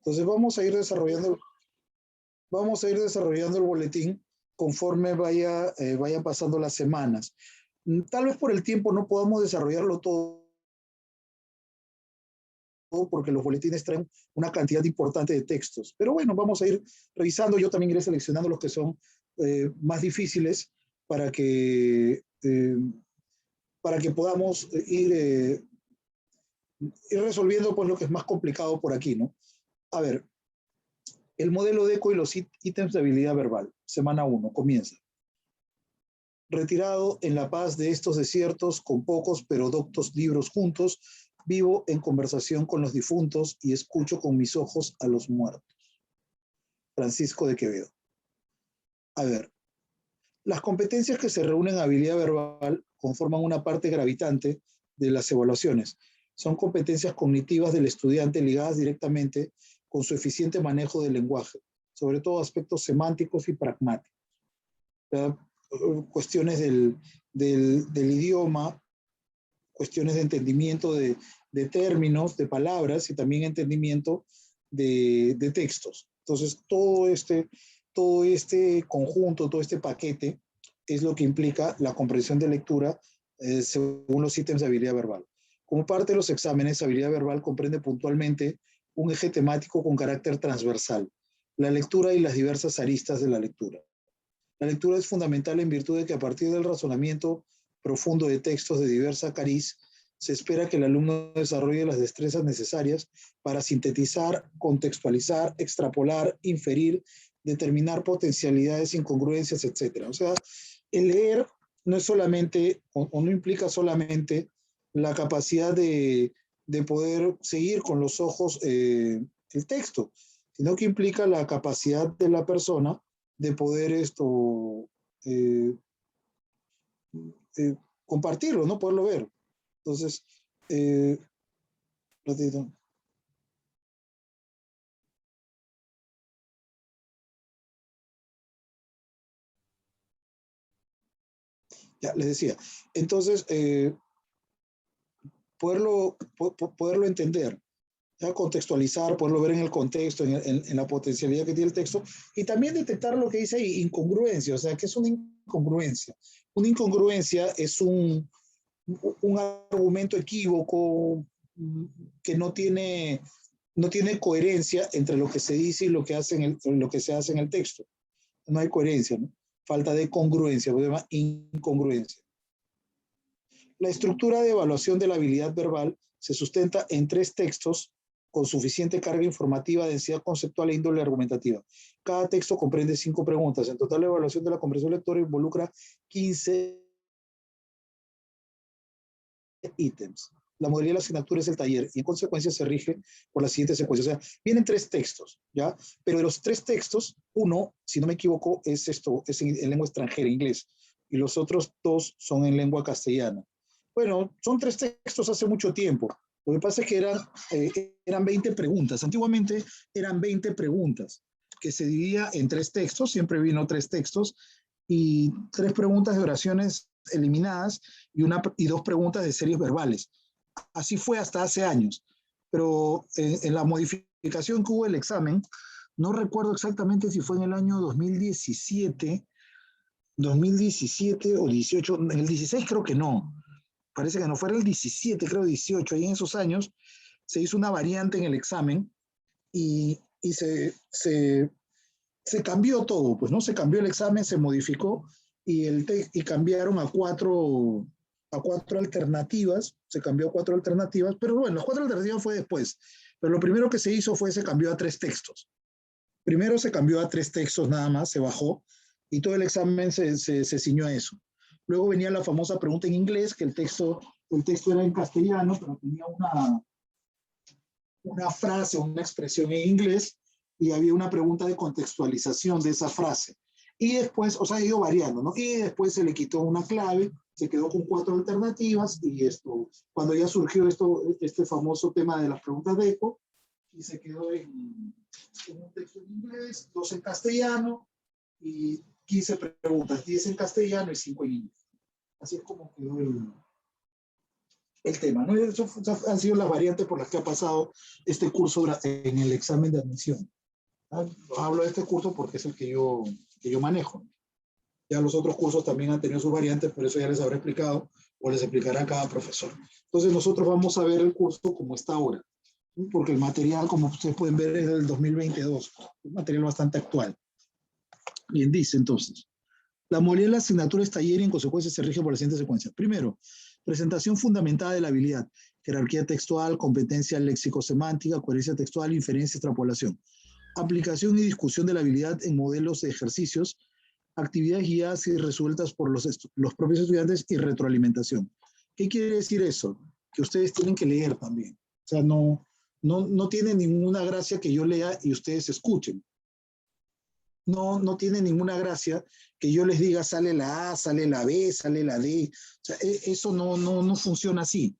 Entonces vamos a ir desarrollando el boletín conforme vayan pasando las semanas. Tal vez por el tiempo no podamos desarrollarlo todo porque los boletines traen una cantidad importante de textos. Pero bueno, vamos a ir revisando. Yo también iré seleccionando los que son más difíciles para que podamos ir resolviendo pues, lo que es más complicado por aquí, ¿no? A ver, el modelo DECO y los ítems de habilidad verbal. Semana 1, comienza. Retirado en la paz de estos desiertos, con pocos pero doctos libros juntos, vivo en conversación con los difuntos y escucho con mis ojos a los muertos. Francisco de Quevedo. A ver, las competencias que se reúnen en habilidad verbal conforman una parte gravitante de las evaluaciones. Son competencias cognitivas del estudiante ligadas directamente con su eficiente manejo del lenguaje, sobre todo aspectos semánticos y pragmáticos. Cuestiones del idioma, cuestiones de entendimiento de términos, de palabras y también entendimiento de textos. Entonces, todo este conjunto, todo este paquete es lo que implica la comprensión de lectura según los ítems de habilidad verbal. Como parte de los exámenes, habilidad verbal comprende puntualmente un eje temático con carácter transversal, la lectura y las diversas aristas de la lectura. La lectura es fundamental en virtud de que a partir del razonamiento profundo de textos de diversa cariz, se espera que el alumno desarrolle las destrezas necesarias para sintetizar, contextualizar, extrapolar, inferir, determinar potencialidades, incongruencias, etc. O sea, el leer no es solamente, o no implica solamente la capacidad de poder seguir con los ojos el texto, sino que implica la capacidad de la persona de poder compartirlo, ¿no? Poderlo ver. Entonces, ya les decía, entonces, poderlo entender, ya contextualizar, poderlo ver en el contexto, en la potencialidad que tiene el texto, y también detectar lo que dice incongruencia, o sea, ¿qué es una incongruencia? Una incongruencia es un argumento equívoco que no tiene coherencia entre lo que se dice y lo que se hace en el texto. No hay coherencia, ¿no? Falta de congruencia, se llama incongruencia. La estructura de evaluación de la habilidad verbal se sustenta en 3 textos con suficiente carga informativa, densidad conceptual e índole argumentativa. Cada texto comprende 5 preguntas. En total, la evaluación de la comprensión lectora involucra 15 ítems. La modalidad de la asignatura es el taller y en consecuencia se rige por la siguiente secuencia. O sea, vienen 3 textos, ¿ya? Pero de los 3 textos, uno, si no me equivoco, es en lengua extranjera, inglés, y los otros 2 son en lengua castellana. Bueno, son 3 textos hace mucho tiempo. Lo que pasa es que eran 20 preguntas. Antiguamente eran 20 preguntas que se dividía en 3 textos, siempre vino 3 textos, y 3 preguntas de oraciones eliminadas y 2 preguntas de series verbales. Así fue hasta hace años, pero en la modificación que hubo del examen, no recuerdo exactamente si fue en el año 2017 o 18, en el 16 creo que no, parece que no, fuera el 17, creo 18, ahí en esos años se hizo una variante en el examen y se cambió todo, pues, ¿no? Se cambió el examen, se modificó y cambiaron a cuatro alternativas, se cambió a 4 alternativas, pero bueno, las 4 alternativas fue después, pero lo primero que se hizo se cambió a 3 textos. Primero se cambió a 3 textos nada más, se bajó, y todo el examen se ciñó a eso. Luego venía la famosa pregunta en inglés, que el texto era en castellano, pero tenía una frase, una expresión en inglés, y había una pregunta de contextualización de esa frase. Y después, o sea, ha ido variando, ¿no? Y después se le quitó una clave, se quedó con 4 alternativas, y cuando ya surgió este famoso tema de las preguntas de ECO, y se quedó en un texto en inglés, 2 en castellano, y 15 preguntas, 10 en castellano y 5 en inglés. Así es como quedó el tema, ¿no? Eso han sido las variantes por las que ha pasado este curso en el examen de admisión. Hablo de este curso porque es el que yo manejo. Ya los otros cursos también han tenido sus variantes, por eso ya les habré explicado o les explicará cada profesor. Entonces nosotros vamos a ver el curso como está ahora, porque el material, como ustedes pueden ver, es del 2022, un material bastante actual. Bien, dice entonces, la modalidad de la asignatura es taller y en consecuencia se rige por la siguiente secuencia. Primero, presentación fundamentada de la habilidad, jerarquía textual, competencia léxico-semántica, coherencia textual, inferencia, extrapolación. Aplicación y discusión de la habilidad en modelos de ejercicios, actividades guiadas y resueltas por los propios estudiantes y retroalimentación. ¿Qué quiere decir eso? Que ustedes tienen que leer también. O sea, no tiene ninguna gracia que yo lea y ustedes escuchen. No tiene ninguna gracia que yo les diga sale la A, sale la B, sale la D. O sea, eso no funciona así.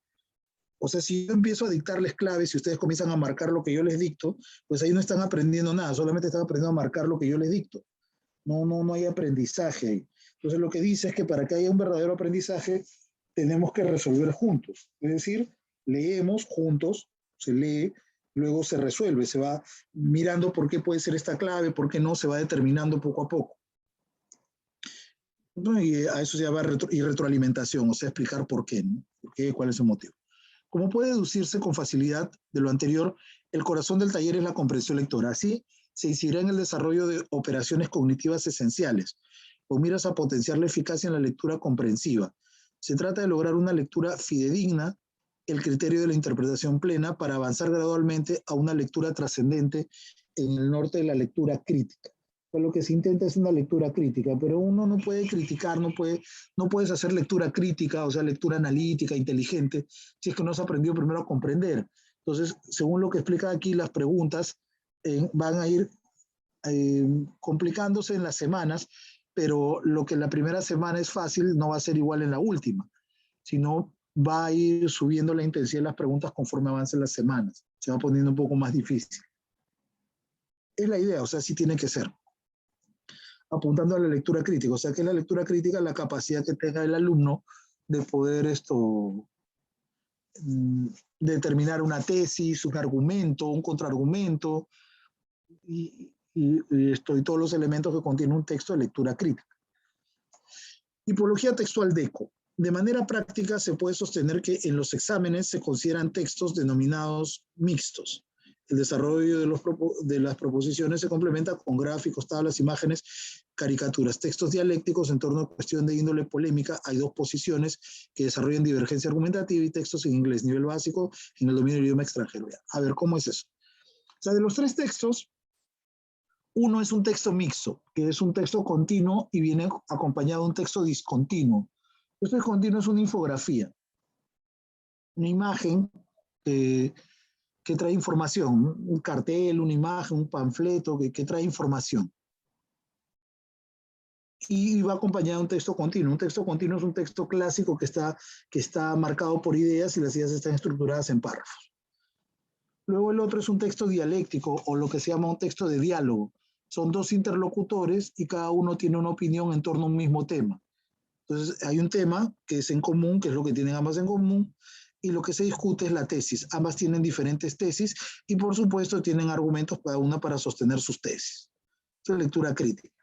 O sea, si yo empiezo a dictarles claves y ustedes comienzan a marcar lo que yo les dicto, pues ahí no están aprendiendo nada, solamente están aprendiendo a marcar lo que yo les dicto. No hay aprendizaje ahí. Entonces lo que dice es que para que haya un verdadero aprendizaje tenemos que resolver juntos. Es decir, leemos juntos, se lee, luego se resuelve, se va mirando por qué puede ser esta clave, por qué no, se va determinando poco a poco. Y a eso se llama retroalimentación, o sea, explicar por qué, ¿no? ¿Por qué? ¿Cuál es el motivo? Como puede deducirse con facilidad de lo anterior, el corazón del taller es la comprensión lectora. Así se incidirá en el desarrollo de operaciones cognitivas esenciales, con miras a potenciar la eficacia en la lectura comprensiva. Se trata de lograr una lectura fidedigna, el criterio de la interpretación plena, para avanzar gradualmente a una lectura trascendente en el norte de la lectura crítica. Pues lo que se intenta es una lectura crítica, pero uno no puede criticar, no puedes hacer lectura crítica, o sea, lectura analítica, inteligente, si es que no has aprendido primero a comprender. Entonces, según lo que explica aquí, las preguntas van a ir complicándose en las semanas, pero lo que la primera semana es fácil no va a ser igual en la última, sino va a ir subiendo la intensidad de las preguntas conforme avancen las semanas. Se va poniendo un poco más difícil. Es la idea, o sea, sí tiene que ser. Apuntando a la lectura crítica, o sea, que la lectura crítica, la capacidad que tenga el alumno de poder determinar una tesis, un argumento, un contraargumento, y todos los elementos que contiene un texto de lectura crítica. Tipología textual DECO. De manera práctica se puede sostener que en los exámenes se consideran textos denominados mixtos. El desarrollo de las proposiciones se complementa con gráficos, tablas, imágenes, caricaturas, textos dialécticos en torno a cuestión de índole polémica. Hay dos posiciones que desarrollan divergencia argumentativa y textos en inglés, nivel básico, en el dominio del idioma extranjero. A ver, ¿cómo es eso? O sea, de los tres textos, uno es un texto mixto, que es un texto continuo y viene acompañado de un texto discontinuo. El texto discontinuo es una infografía, una imagen que trae información, un cartel, una imagen, un panfleto que trae información. Y va acompañado de un texto continuo. Un texto continuo es un texto clásico que está marcado por ideas y las ideas están estructuradas en párrafos. Luego el otro es un texto dialéctico o lo que se llama un texto de diálogo. Son dos interlocutores y cada uno tiene una opinión en torno a un mismo tema. Entonces hay un tema que es en común, que es lo que tienen ambas en común, y lo que se discute es la tesis. Ambas tienen diferentes tesis y por supuesto tienen argumentos cada una para sostener sus tesis. Esto es lectura crítica.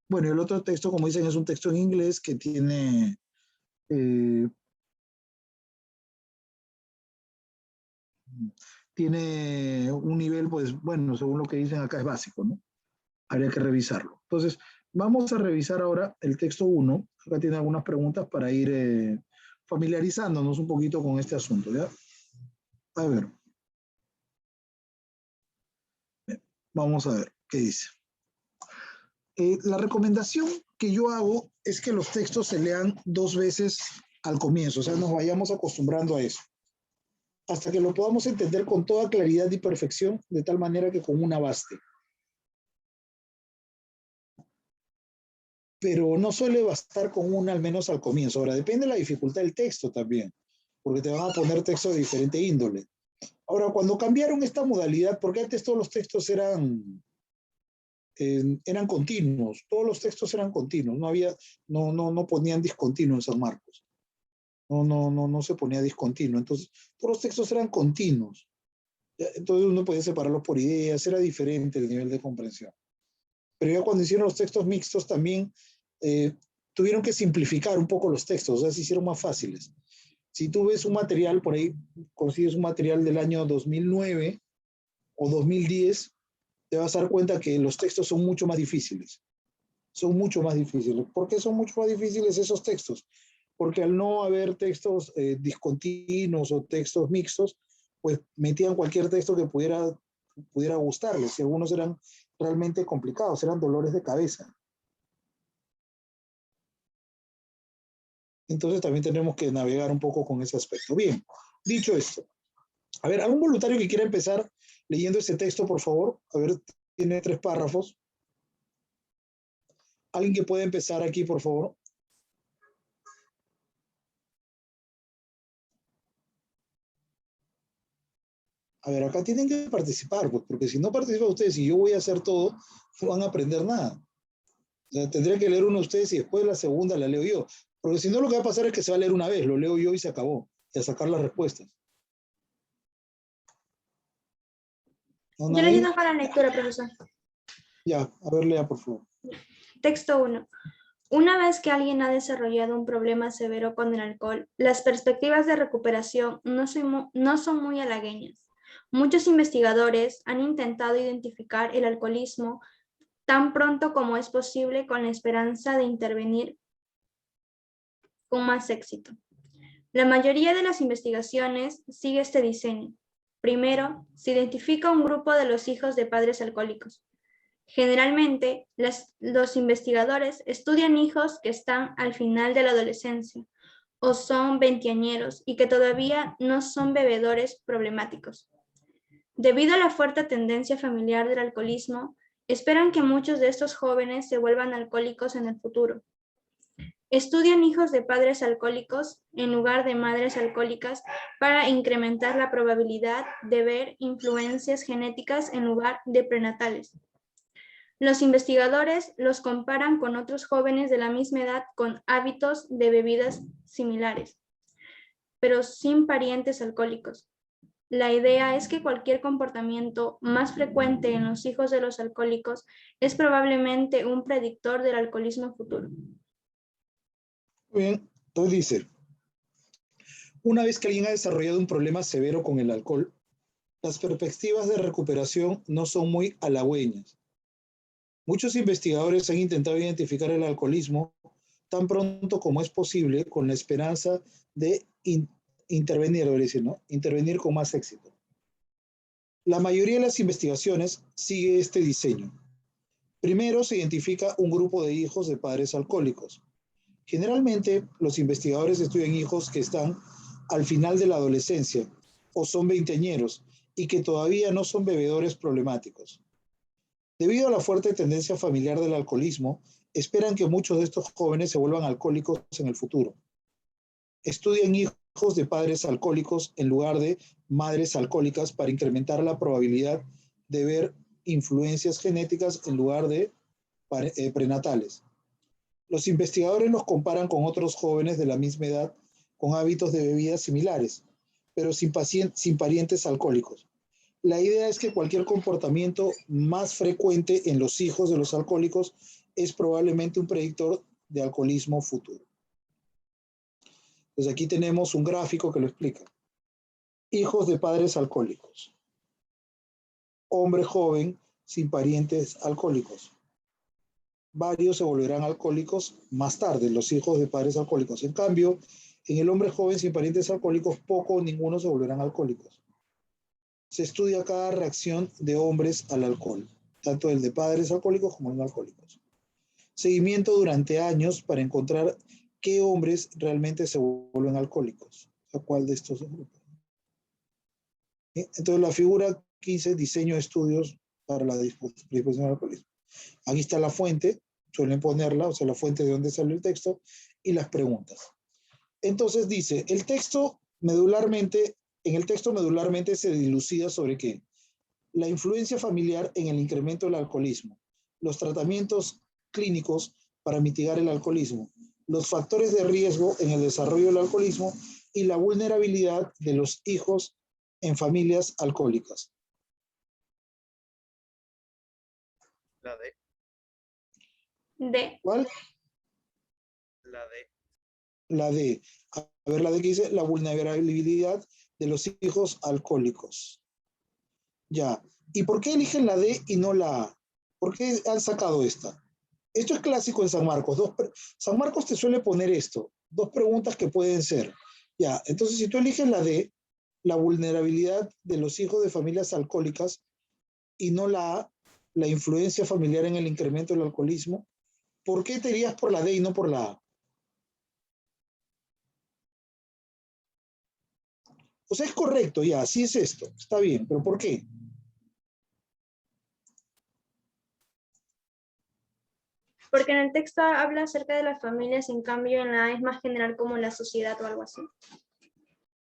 Bueno, el otro texto, como dicen, es un texto en inglés que tiene un nivel, pues bueno, según lo que dicen acá es básico, ¿no? Habría que revisarlo. Entonces, vamos a revisar ahora el texto 1. Acá tiene algunas preguntas para ir familiarizándonos un poquito con este asunto, ¿ya? A ver. Vamos a ver qué dice. La recomendación que yo hago es que los textos se lean 2 veces al comienzo, o sea, nos vayamos acostumbrando a eso, hasta que lo podamos entender con toda claridad y perfección, de tal manera que con una baste. Pero no suele bastar con una al menos al comienzo. Ahora, depende de la dificultad del texto también, porque te van a poner textos de diferente índole. Ahora, cuando cambiaron esta modalidad, porque antes todos los textos eran continuos, todos los textos eran continuos, no ponían discontinuo en San Marcos. no se ponía discontinuo. Entonces, todos los textos eran continuos. Entonces uno podía separarlos por ideas, era diferente el nivel de comprensión. Pero ya cuando hicieron los textos mixtos también tuvieron que simplificar un poco los textos, o sea, se hicieron más fáciles. Si tú ves un material, por ahí consigues un material del año 2009 o 2010, te vas a dar cuenta que los textos son mucho más difíciles. Son mucho más difíciles. ¿Por qué son mucho más difíciles esos textos? Porque al no haber textos discontinuos o textos mixtos, pues metían cualquier texto que pudiera gustarles, y algunos eran realmente complicados, eran dolores de cabeza. Entonces también tenemos que navegar un poco con ese aspecto. Bien, dicho esto, a ver, ¿algún voluntario que quiera empezar leyendo este texto, por favor? A ver, tiene 3 párrafos. ¿Alguien que pueda empezar aquí, por favor? A ver, acá tienen que participar, pues, porque si no participan ustedes y yo voy a hacer todo, no van a aprender nada. O sea, tendría que leer uno de ustedes y después la segunda la leo yo. Porque si no, lo que va a pasar es que se va a leer una vez, lo leo yo y se acabó. Y a sacar las respuestas. ¿No, Yo le nadie? ayudo con la lectura, profesor. Ya, a ver, lea, por favor. Texto 1. Una vez que alguien ha desarrollado un problema severo con el alcohol, las perspectivas de recuperación no son muy halagüeñas. Muchos investigadores han intentado identificar el alcoholismo tan pronto como es posible con la esperanza de intervenir con más éxito. La mayoría de las investigaciones sigue este diseño. Primero, se identifica un grupo de los hijos de padres alcohólicos. Generalmente, los investigadores estudian hijos que están al final de la adolescencia o son veinteañeros y que todavía no son bebedores problemáticos. Debido a la fuerte tendencia familiar del alcoholismo, esperan que muchos de estos jóvenes se vuelvan alcohólicos en el futuro. Estudian hijos de padres alcohólicos en lugar de madres alcohólicas para incrementar la probabilidad de ver influencias genéticas en lugar de prenatales. Los investigadores los comparan con otros jóvenes de la misma edad con hábitos de bebidas similares, pero sin parientes alcohólicos. La idea es que cualquier comportamiento más frecuente en los hijos de los alcohólicos es probablemente un predictor del alcoholismo futuro. Muy bien, entonces dice, una vez que alguien ha desarrollado un problema severo con el alcohol, las perspectivas de recuperación no son muy halagüeñas. Muchos investigadores han intentado identificar el alcoholismo tan pronto como es posible con la esperanza de intervenir, ¿no? Intervenir con más éxito. La mayoría de las investigaciones sigue este diseño. Primero se identifica un grupo de hijos de padres alcohólicos. Generalmente, los investigadores estudian hijos que están al final de la adolescencia o son veinteañeros y que todavía no son bebedores problemáticos. Debido a la fuerte tendencia familiar del alcoholismo, esperan que muchos de estos jóvenes se vuelvan alcohólicos en el futuro. Estudian hijos de padres alcohólicos en lugar de madres alcohólicas para incrementar la probabilidad de ver influencias genéticas en lugar de prenatales. Los investigadores los comparan con otros jóvenes de la misma edad con hábitos de bebidas similares, pero sin parientes alcohólicos. La idea es que cualquier comportamiento más frecuente en los hijos de los alcohólicos es probablemente un predictor de alcoholismo futuro. Pues aquí tenemos un gráfico que lo explica. Hijos de padres alcohólicos. Hombre joven sin parientes alcohólicos. Varios se volverán alcohólicos más tarde, los hijos de padres alcohólicos. En cambio, en el hombre joven sin parientes alcohólicos, poco o ninguno se volverán alcohólicos. Se estudia cada reacción de hombres al alcohol, tanto el de padres alcohólicos como el no alcohólicos. Seguimiento durante años para encontrar qué hombres realmente se vuelven alcohólicos. ¿A cuál de estos grupos? Entonces, la figura 15, diseño de estudios para la disposición al alcoholismo. Aquí está la fuente, suelen ponerla, o sea, la fuente de donde sale el texto, y las preguntas. Entonces dice, en el texto medularmente se dilucida sobre qué. La influencia familiar en el incremento del alcoholismo, los tratamientos clínicos para mitigar el alcoholismo, los factores de riesgo en el desarrollo del alcoholismo y la vulnerabilidad de los hijos en familias alcohólicas. La D. D. ¿Cuál? La D. La D. A ver, la D que dice la vulnerabilidad de los hijos alcohólicos. Ya. ¿Y por qué eligen la D y no la A? ¿Por qué han sacado esta? Esto es clásico en San Marcos. San Marcos te suele poner esto. Dos preguntas que pueden ser. Ya, entonces si tú eliges la D, la vulnerabilidad de los hijos de familias alcohólicas, y no la A, la influencia familiar en el incremento del alcoholismo, ¿por qué te irías por la D y no por la A? O sea, es correcto, ya, así es esto. Está bien, pero ¿por qué? Porque en el texto habla acerca de las familias, en cambio en la A es más general como la sociedad o algo así.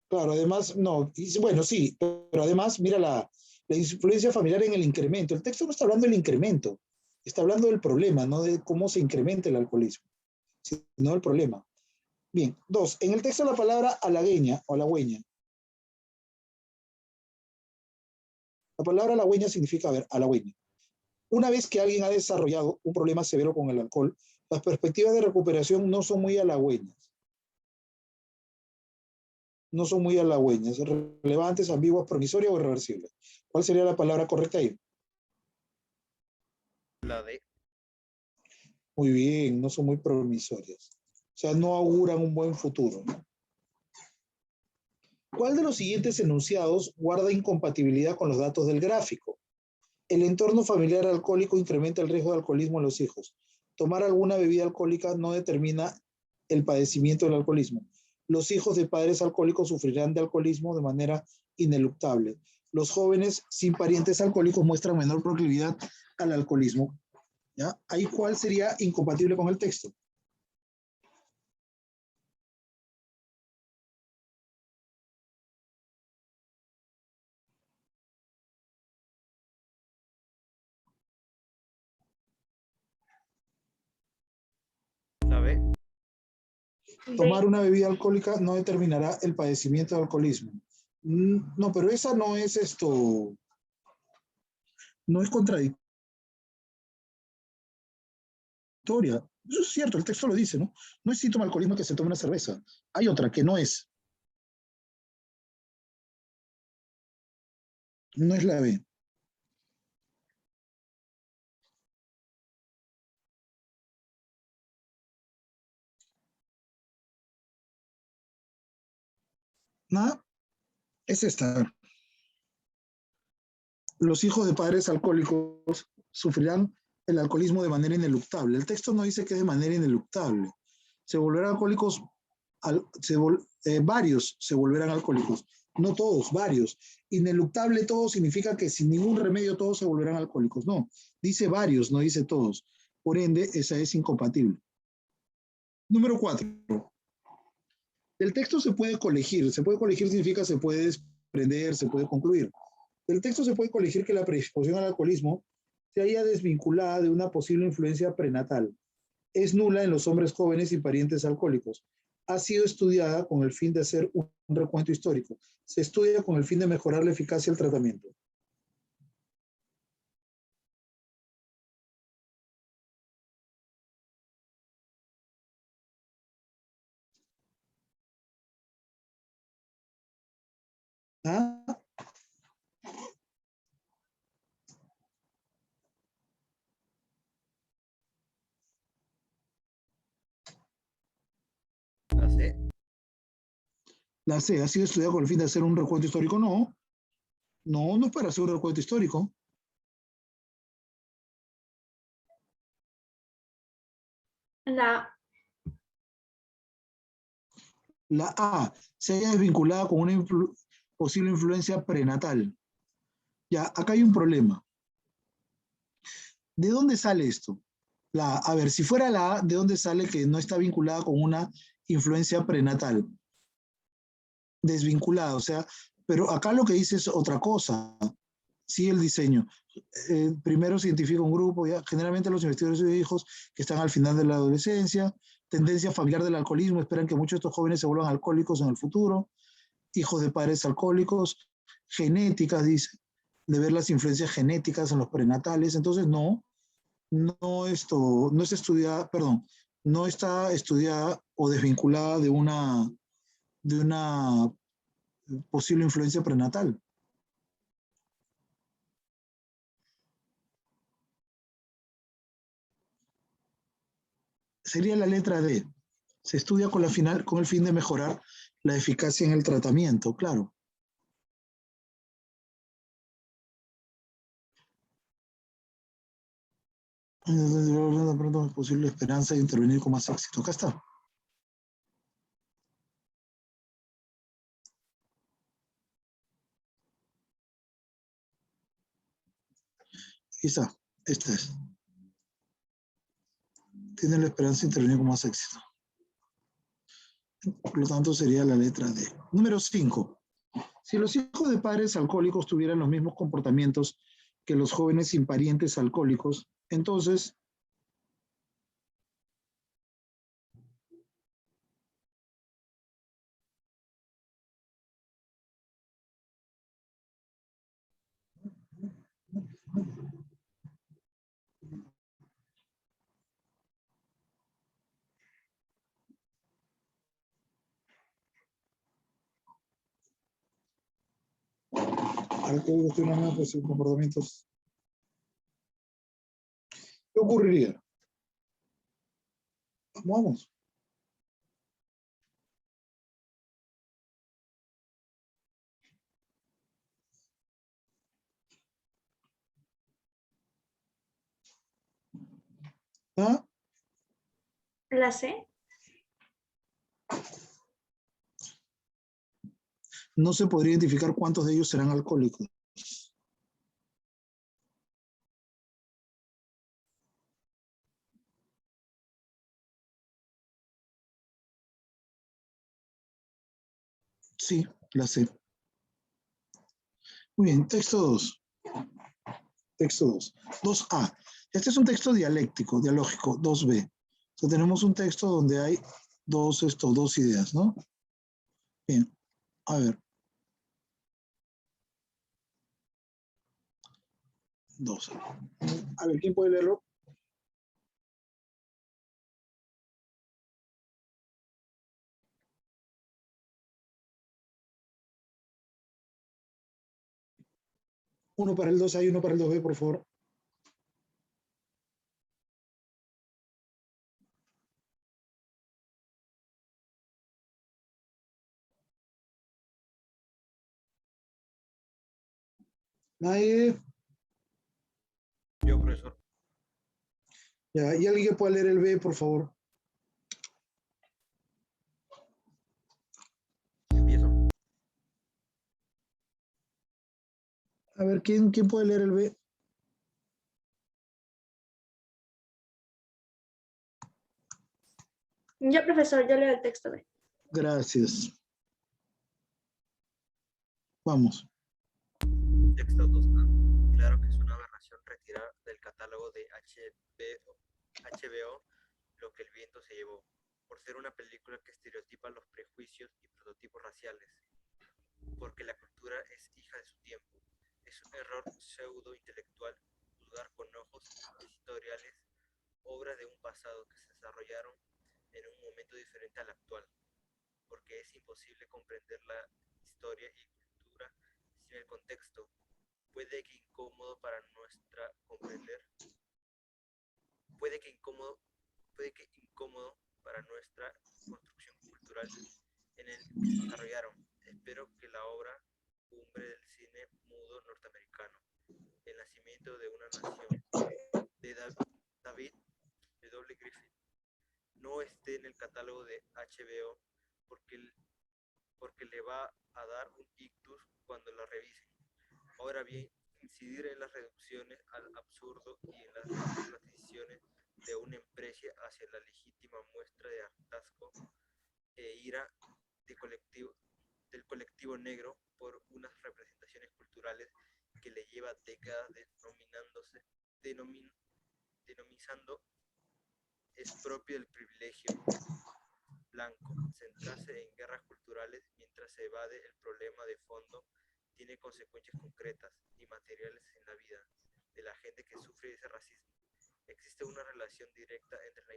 Claro, además, no, bueno, sí, pero además, mira la influencia familiar en el incremento. El texto no está hablando del incremento, está hablando del problema, no de cómo se incrementa el alcoholismo, sino del problema. Bien, dos, en el texto la palabra halagüeña o halagüeña. La palabra halagüeña significa, a ver, halagüeña. Una vez que alguien ha desarrollado un problema severo con el alcohol, las perspectivas de recuperación no son muy halagüeñas. No son muy halagüeñas, relevantes, ambiguas, promisorias o irreversibles. ¿Cuál sería la palabra correcta ahí? La D. Muy bien, no son muy promisorias. O sea, no auguran un buen futuro, ¿no? ¿Cuál de los siguientes enunciados guarda incompatibilidad con los datos del gráfico? El entorno familiar alcohólico incrementa el riesgo de alcoholismo en los hijos. Tomar alguna bebida alcohólica no determina el padecimiento del alcoholismo. Los hijos de padres alcohólicos sufrirán de alcoholismo de manera ineluctable. Los jóvenes sin parientes alcohólicos muestran menor proclividad al alcoholismo. ¿Ya? Ahí, ¿cuál sería incompatible con el texto? La B. Tomar una bebida alcohólica no determinará el padecimiento de alcoholismo. No, pero esa no es esto, no es contradictoria. Eso es cierto, el texto lo dice, ¿no? No es síntoma de alcoholismo que se tome una cerveza. Hay otra que no es. No es la B. Nada, es esta. Los hijos de padres alcohólicos sufrirán el alcoholismo de manera ineluctable. El texto no dice que es de manera ineluctable. Se volverán alcohólicos, varios se volverán alcohólicos. No todos, varios. Ineluctable todo significa que sin ningún remedio todos se volverán alcohólicos. No, dice varios, no dice todos. Por ende, esa es incompatible. Número 4. El texto se puede colegir. Se puede colegir significa se puede desprender, se puede concluir. Del texto se puede colegir que la predisposición al alcoholismo se halla desvinculada de una posible influencia prenatal. Es nula en los hombres jóvenes y parientes alcohólicos. Ha sido estudiada con el fin de hacer un recuento histórico. Se estudia con el fin de mejorar la eficacia del tratamiento. ¿Ah? La C. La C, ¿ha sido estudiada con el fin de hacer un recuento histórico? No, no es para hacer un recuento histórico. La A, se haya desvinculada con una posible influencia prenatal. Ya, acá hay un problema. ¿De dónde sale esto? A ver, si fuera la A, ¿de dónde sale que no está vinculada con una influencia prenatal? Desvinculada, o sea, pero acá lo que dice es otra cosa. Sí, el diseño. Primero se identifica un grupo, ya, generalmente los investigadores de hijos que están al final de la adolescencia, tendencia familiar del alcoholismo, esperan que muchos de estos jóvenes se vuelvan alcohólicos en el futuro, hijos de padres alcohólicos, genéticas, dice, de ver las influencias genéticas en los prenatales. Entonces, no es estudiada, perdón, no está estudiada o desvinculada de una posible influencia prenatal. Sería la letra D. Se estudia con el fin de mejorar la eficacia en el tratamiento, claro. Pronto es posible esperanza de intervenir con más éxito. Acá está. Aquí está. Esta es. Tiene la esperanza de intervenir con más éxito. Por lo tanto, sería la letra D. Número 5. Si los hijos de padres alcohólicos tuvieran los mismos comportamientos que los jóvenes sin parientes alcohólicos, entonces alcohólicos tienen los mismos comportamientos. ¿Qué ocurriría? Vamos. ¿Ah? La C. No se podría identificar cuántos de ellos serán alcohólicos. Sí, la sé. Muy bien, texto 2. Texto 2. 2A. Este es un texto dialéctico, dialógico, 2B. Entonces tenemos un texto donde hay dos ideas, ¿no? Bien, a ver. 2. A ver, ¿quién puede leerlo? Uno para el 2A y uno para el 2B, por favor. Nadie. Yo, profesor. Ya, ¿y alguien que pueda leer el B, por favor? Empiezo. A ver, ¿quién puede leer el B? Yo, profesor, yo leo el texto B. Gracias. Vamos. Texto 2A. Claro que es una aberración retirar del catálogo de HBO lo que el viento se llevó, por ser una película que estereotipa los prejuicios y prototipos raciales, porque la cultura es hija de su tiempo. Es un error pseudo-intelectual juzgar con ojos inquisitoriales obras de un pasado que se desarrollaron en un momento diferente al actual, porque es imposible comprender la historia y cultura sin el contexto. Puede que incómodo para nuestra comprender, puede que incómodo para nuestra construcción cultural en el que se desarrollaron. Espero que la obra cumbre del cine mudo norteamericano, El nacimiento de una nación, de David W. Griffith, no esté en el catálogo de HBO porque le va a dar un ictus cuando la revisen. Ahora bien, incidir en las reducciones al absurdo y en las ridículas decisiones de una empresa hacia la legítima muestra de hartazgo e ira del colectivo negro por unas representaciones culturales que le lleva décadas denomizando Es propio del privilegio blanco centrarse en guerras culturales mientras se evade el problema de fondo tiene consecuencias concretas y materiales en la vida de la gente que sufre ese racismo. Existe una relación directa entre la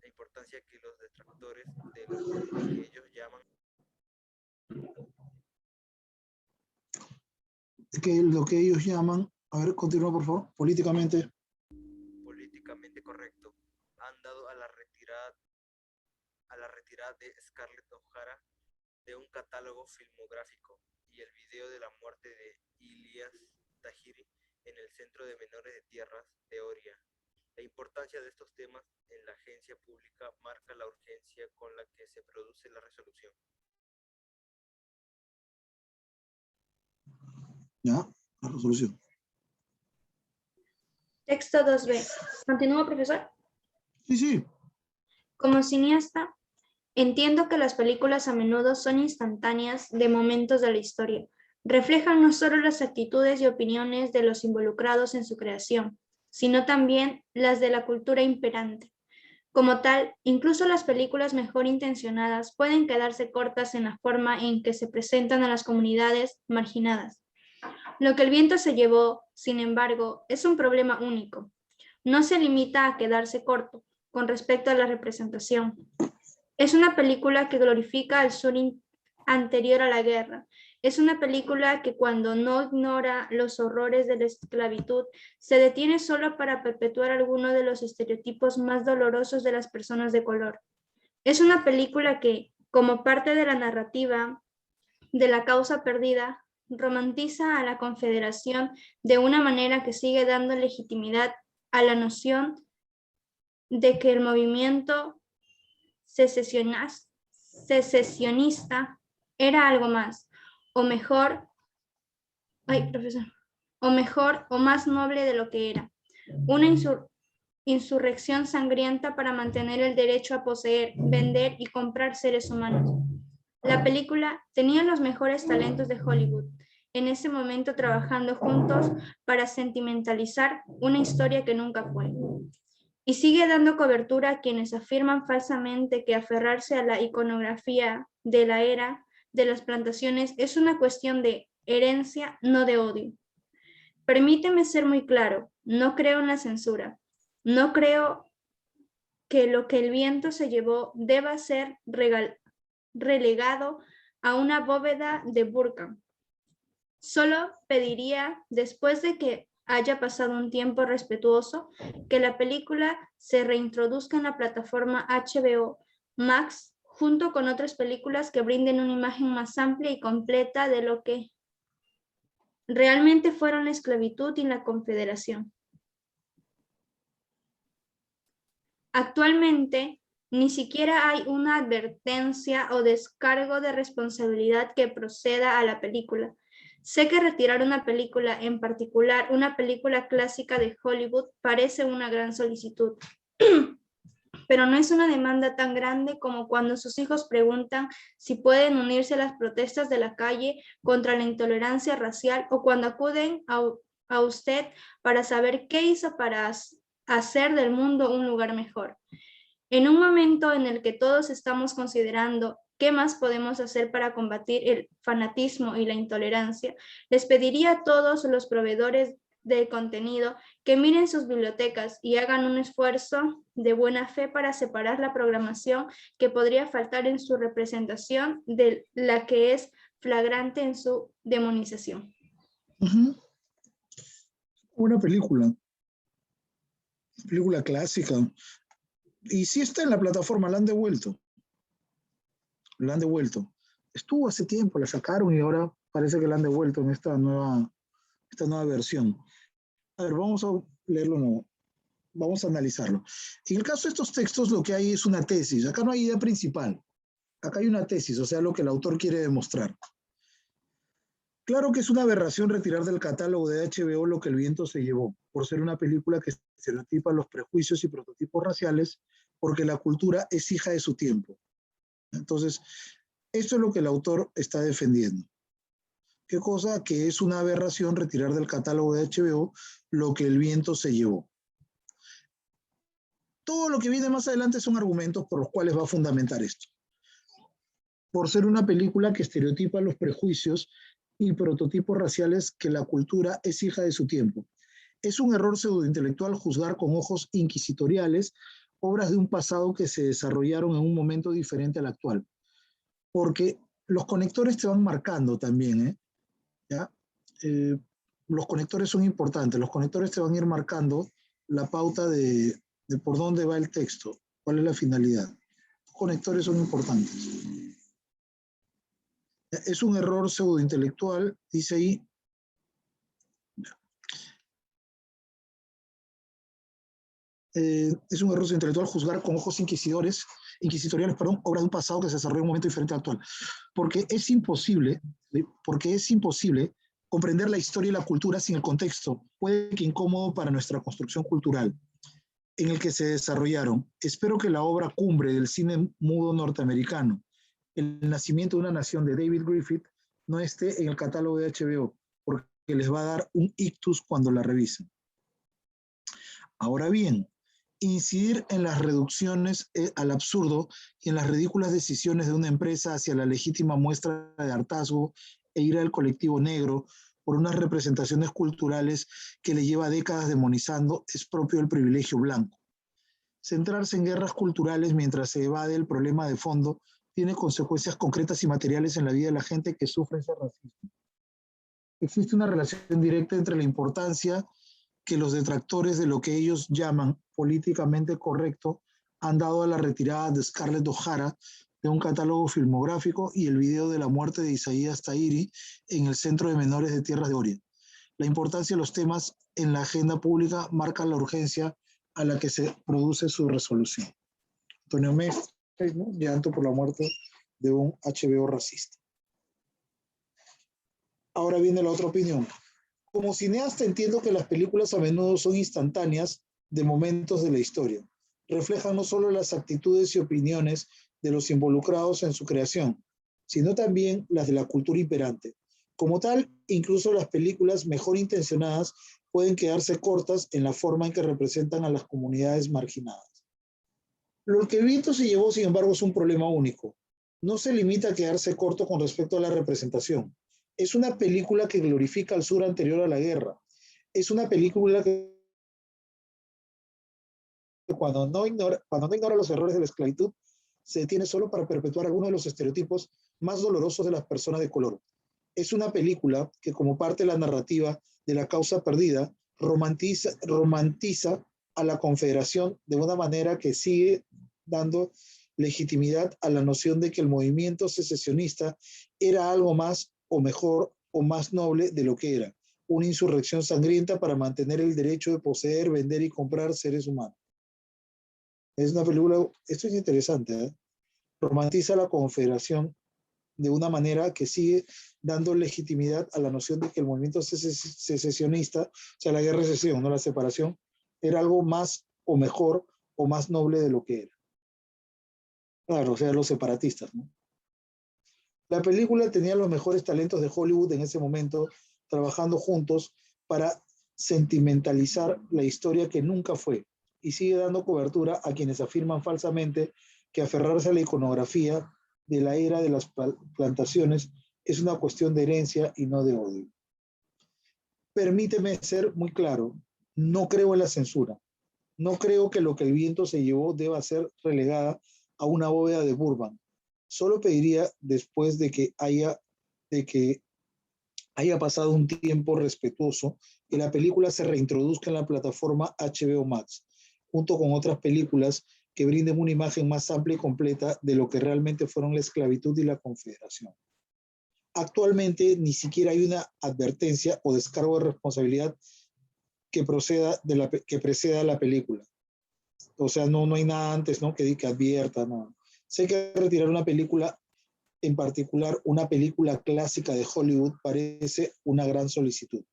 importancia que los detractores de lo que ellos llaman lo que ellos llaman, a ver, continúa por favor, políticamente. políticamente correcto han dado a la retirada de Scarlett O'Hara de un catálogo filmográfico y el video de la muerte de Ilyas Tahiri en el Centro de Menores de Tierras de Oria. La importancia de estos temas en la agencia pública marca la urgencia con la que se produce la resolución. Ya, la resolución. Texto 2b. ¿Continúa, profesor? Sí, sí. Como cineasta, entiendo que las películas a menudo son instantáneas de momentos de la historia. Reflejan no solo las actitudes y opiniones de los involucrados en su creación, sino también las de la cultura imperante. Como tal, incluso las películas mejor intencionadas pueden quedarse cortas en la forma en que se presentan a las comunidades marginadas. Lo que el viento se llevó, sin embargo, es un problema único. No se limita a quedarse corto con respecto a la representación. Es una película que glorifica al sur anterior a la guerra. Es una película que cuando no ignora los horrores de la esclavitud, se detiene solo para perpetuar alguno de los estereotipos más dolorosos de las personas de color. Es una película que, como parte de la narrativa de la causa perdida, romantiza a la Confederación de una manera que sigue dando legitimidad a la noción de que el movimiento secesionista era algo más, o mejor, o más noble de lo que era. Una insurrección sangrienta para mantener el derecho a poseer, vender y comprar seres humanos. La película tenía los mejores talentos de Hollywood, en ese momento trabajando juntos para sentimentalizar una historia que nunca fue. Y sigue dando cobertura a quienes afirman falsamente que aferrarse a la iconografía de la era de las plantaciones es una cuestión de herencia, no de odio. Permíteme ser muy claro, no creo en la censura, no creo que lo que el viento se llevó deba ser relegado a una bóveda de Burkham. Solo pediría, después de que haya pasado un tiempo respetuoso, que la película se reintroduzca en la plataforma HBO Max junto con otras películas que brinden una imagen más amplia y completa de lo que realmente fueron la esclavitud y la confederación. Actualmente, ni siquiera hay una advertencia o descargo de responsabilidad que proceda a la película. Sé que retirar una película, en particular una película clásica de Hollywood, parece una gran solicitud, pero no es una demanda tan grande como cuando sus hijos preguntan si pueden unirse a las protestas de la calle contra la intolerancia racial o cuando acuden a usted para saber qué hizo para hacer del mundo un lugar mejor. En un momento en el que todos estamos considerando qué más podemos hacer para combatir el fanatismo y la intolerancia, les pediría a todos los proveedores de contenido que miren sus bibliotecas y hagan un esfuerzo de buena fe para separar la programación que podría faltar en su representación de la que es flagrante en su demonización. Una película clásica. Y sí está en la plataforma, la han devuelto. La han devuelto. Estuvo hace tiempo, la sacaron y ahora parece que la han devuelto en esta nueva versión. A ver, vamos a leerlo nuevo. Vamos a analizarlo. En el caso de estos textos, lo que hay es una tesis. Acá no hay idea principal. Acá hay una tesis, o sea, lo que el autor quiere demostrar. Claro que es una aberración retirar del catálogo de HBO Lo que el viento se llevó, por ser una película que estereotipa los prejuicios y prototipos raciales, porque la cultura es hija de su tiempo. Entonces, esto es lo que el autor está defendiendo. ¿Qué cosa? Que es una aberración retirar del catálogo de HBO Lo que el viento se llevó. Todo lo que viene más adelante son argumentos por los cuales va a fundamentar esto. Por ser una película que estereotipa los prejuicios y prototipos raciales que la cultura es hija de su tiempo. Es un error pseudointelectual juzgar con ojos inquisitoriales obras de un pasado que se desarrollaron en un momento diferente al actual. Porque los conectores te van marcando también, ¿ya? Los conectores son importantes, los conectores te van a ir marcando la pauta de por dónde va el texto, cuál es la finalidad. Los conectores son importantes. Es un error pseudointelectual, dice ahí. Es un error pseudointelectual juzgar con ojos inquisitoriales, obras de un pasado que se desarrolló en un momento diferente al actual. Porque es imposible comprender la historia y la cultura sin el contexto, puede que incómodo para nuestra construcción cultural, en el que se desarrollaron. Espero que la obra cumbre del cine mudo norteamericano, El nacimiento de una nación de David Griffith, no esté en el catálogo de HBO, porque les va a dar un ictus cuando la revisen. Ahora bien, incidir en las reducciones al absurdo y en las ridículas decisiones de una empresa hacia la legítima muestra de hartazgo e ira al colectivo negro por unas representaciones culturales que le lleva décadas demonizando es propio del privilegio blanco. Centrarse en guerras culturales mientras se evade el problema de fondo tiene consecuencias concretas y materiales en la vida de la gente que sufre ese racismo. Existe una relación directa entre la importancia que los detractores de lo que ellos llaman políticamente correcto han dado a la retirada de Scarlett O'Hara de un catálogo filmográfico y el video de la muerte de Isaías Tahiri en el Centro de Menores de Tierras de Orient. La importancia de los temas en la agenda pública marca la urgencia a la que se produce su resolución. Antonio Mestre, ¿no? Llanto por la muerte de un HBO racista. Ahora viene la otra opinión. Como cineasta entiendo que las películas a menudo son instantáneas de momentos de la historia. Reflejan no solo las actitudes y opiniones de los involucrados en su creación, sino también las de la cultura imperante. Como tal, incluso las películas mejor intencionadas pueden quedarse cortas en la forma en que representan a las comunidades marginadas. Lo que el viento se llevó, sin embargo, es un problema único. No se limita a quedarse corto con respecto a la representación. Es una película que glorifica al sur anterior a la guerra. Es una película que cuando no ignora los errores de la esclavitud, se detiene solo para perpetuar algunos de los estereotipos más dolorosos de las personas de color. Es una película que, como parte de la narrativa de la causa perdida, romantiza a la Confederación de una manera que sigue dando legitimidad a la noción de que el movimiento secesionista era algo más o mejor o más noble de lo que era, una insurrección sangrienta para mantener el derecho de poseer, vender y comprar seres humanos. Es una película, esto es interesante, ¿eh? Romantiza la Confederación de una manera que sigue dando legitimidad a la noción de que el movimiento secesionista, o sea, la guerra de secesión, no la separación, era algo más o mejor o más noble de lo que era. Claro, o sea, los separatistas, ¿no? La película tenía los mejores talentos de Hollywood en ese momento, trabajando juntos para sentimentalizar la historia que nunca fue, y sigue dando cobertura a quienes afirman falsamente que aferrarse a la iconografía de la era de las plantaciones es una cuestión de herencia y no de odio. Permíteme ser muy claro, no creo en la censura. No creo que lo que el viento se llevó deba ser relegada a una bóveda de Burbank. Solo pediría, después de que haya pasado un tiempo respetuoso, que la película se reintroduzca en la plataforma HBO Max, junto con otras películas que brinden una imagen más amplia y completa de lo que realmente fueron la esclavitud y la confederación. Actualmente ni siquiera hay una advertencia o descargo de responsabilidad que preceda la película. O sea, no hay nada antes, ¿no? que advierta, no. Sé que retirar una película, en particular una película clásica de Hollywood, parece una gran solicitud,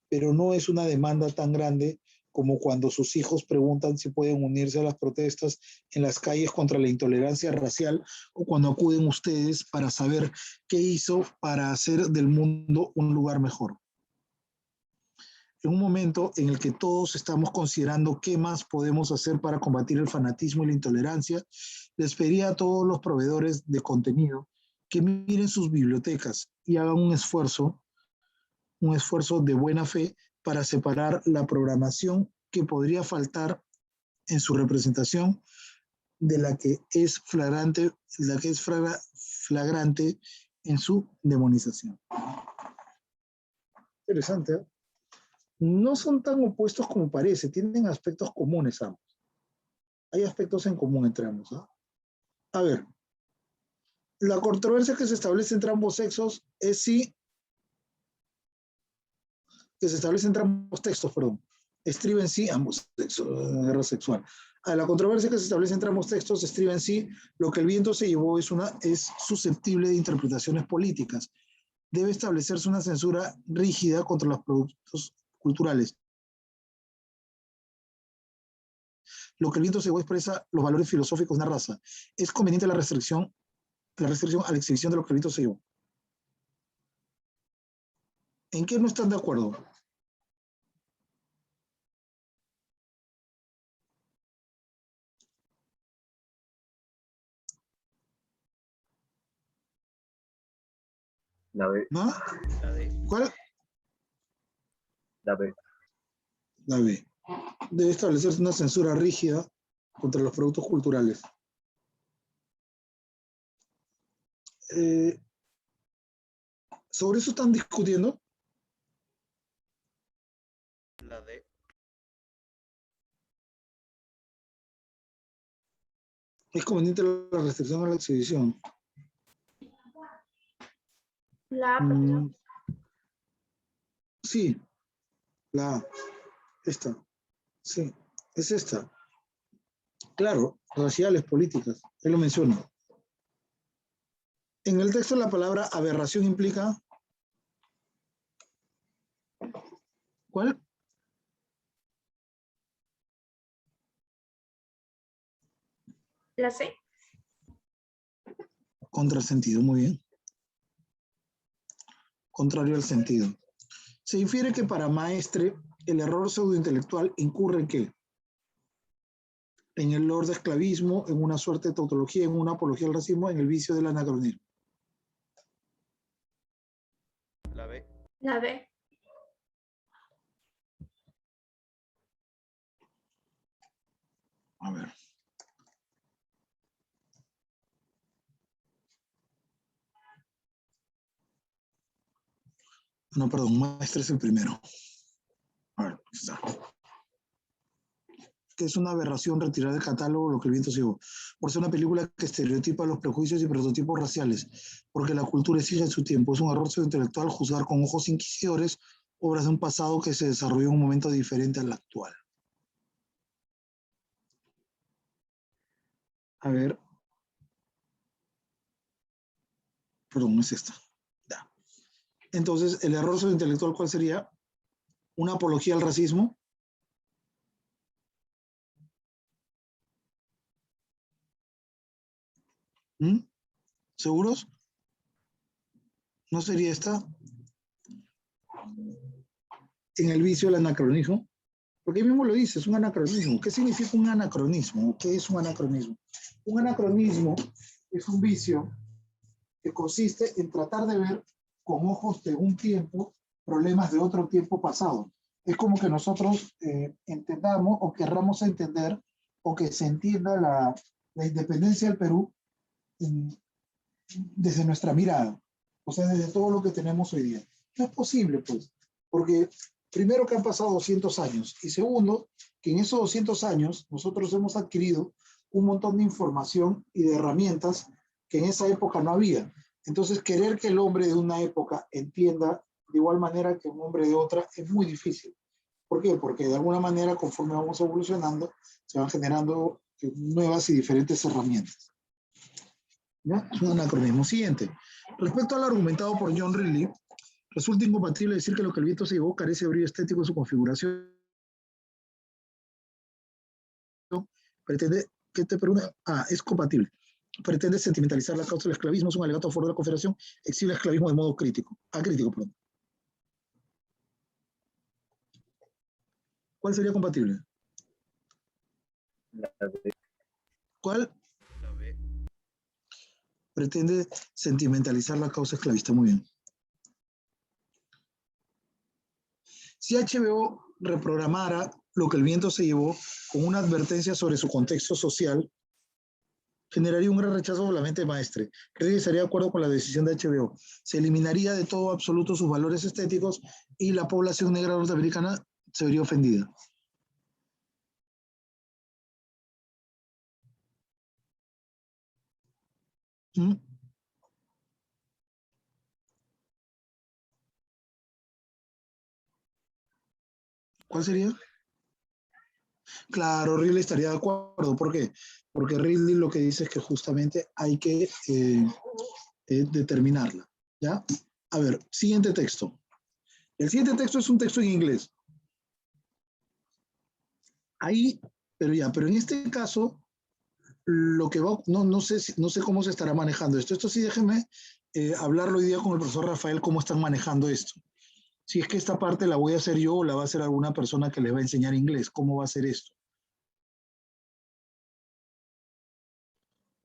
pero no es una demanda tan grande como cuando sus hijos preguntan si pueden unirse a las protestas en las calles contra la intolerancia racial, o cuando acuden ustedes para saber qué hizo para hacer del mundo un lugar mejor. en un momento en el que todos estamos considerando qué más podemos hacer para combatir el fanatismo y la intolerancia, les pediría a todos los proveedores de contenido que miren sus bibliotecas y hagan un esfuerzo de buena fe para separar la programación que podría faltar en su representación de flagrante en su demonización. Interesante, ¿eh? No son tan opuestos como parece, tienen aspectos comunes ambos. Hay aspectos en común entre ambos, ¿eh? A ver, la controversia que se establece entre ambos sexos es si, que se establece entre ambos textos, perdón, estriba en sí ambos sexos, guerra sexual. La controversia que se establece entre ambos textos estriba en sí lo que el viento se llevó es susceptible de interpretaciones políticas. Debe establecerse una censura rígida contra los productos culturales. Lo que el viento se llevó expresa los valores filosóficos de una raza. Es conveniente la restricción a la exhibición de lo que el viento se llevó. ¿En qué no están de acuerdo? La B. ¿No? La D. ¿Cuál? La B. La B. Debe establecerse una censura rígida contra los productos culturales. ¿Sobre eso están discutiendo? La D. Es conveniente la restricción a la exhibición. La A, perdón. Sí, la A. Esta. Sí, es esta. Claro, raciales, políticas. Él lo menciona. En el texto la palabra aberración implica... ¿Cuál? La C. Contrasentido, muy bien. Contrario al sentido. Se infiere que para Maestre el error pseudointelectual incurre en ¿qué? En el lord de esclavismo, en una suerte de tautología, en una apología al racismo, en el vicio del anacronismo. La B. La B. A ver. No, perdón, Maestre es el primero. A ver, aquí está. Que es una aberración retirar del catálogo lo que el viento se llevó. Por ser una película que estereotipa los prejuicios y prototipos raciales, porque la cultura es hija de su tiempo. Es un error intelectual juzgar con ojos inquisidores obras de un pasado que se desarrolló en un momento diferente al actual. A ver. Perdón, no es esta. Ya. Entonces, el error intelectual, ¿cuál sería? Una apología al racismo. ¿Mm? ¿Seguros? ¿No sería esta? En el vicio del anacronismo. Porque ahí mismo lo dice, es un anacronismo. ¿Qué significa un anacronismo? ¿Qué es un anacronismo? Un anacronismo es un vicio que consiste en tratar de ver con ojos de un tiempo problemas de otro tiempo pasado. Es como que nosotros entendamos o querramos entender o que se entienda la independencia del Perú desde nuestra mirada, o sea, desde todo lo que tenemos hoy día. No es posible, pues, porque primero que han pasado 200 años y segundo, que en esos 200 años nosotros hemos adquirido un montón de información y de herramientas que en esa época no había. Entonces, querer que el hombre de una época entienda de igual manera que un hombre de otra es muy difícil. ¿Por qué? Porque de alguna manera, conforme vamos evolucionando, se van generando nuevas y diferentes herramientas. ¿Ya? Es un anacronismo. Siguiente. Respecto al argumentado por John Riley, resulta incompatible decir que lo que el viento se llevó carece de brillo estético en su configuración. Pretende que te pregunta, es compatible. Pretende sentimentalizar la causa del esclavismo, es un alegato a favor de la Confederación, exhibe el esclavismo de modo crítico. Crítico, perdón. ¿Cuál sería compatible? La B. ¿Cuál? La B. Pretende sentimentalizar la causa esclavista. Muy bien. Si HBO reprogramara lo que el viento se llevó con una advertencia sobre su contexto social, generaría un gran rechazo por la mente maestre. ¿Cree que estaría de acuerdo con la decisión de HBO? Se eliminaría de todo absoluto sus valores estéticos y la población negra norteamericana se vería ofendida. ¿Mm? ¿Cuál sería? Claro, Ridley estaría de acuerdo. ¿Por qué? Porque Ridley lo que dice es que justamente hay que determinarla. ¿Ya? A ver, siguiente texto. El siguiente texto es un texto en inglés. Ahí, pero en este caso, lo que va, no sé cómo se estará manejando esto. Esto sí, déjenme hablarlo hoy día con el profesor Rafael, cómo están manejando esto. Si es que esta parte la voy a hacer yo o la va a hacer alguna persona que les va a enseñar inglés, ¿cómo va a ser esto?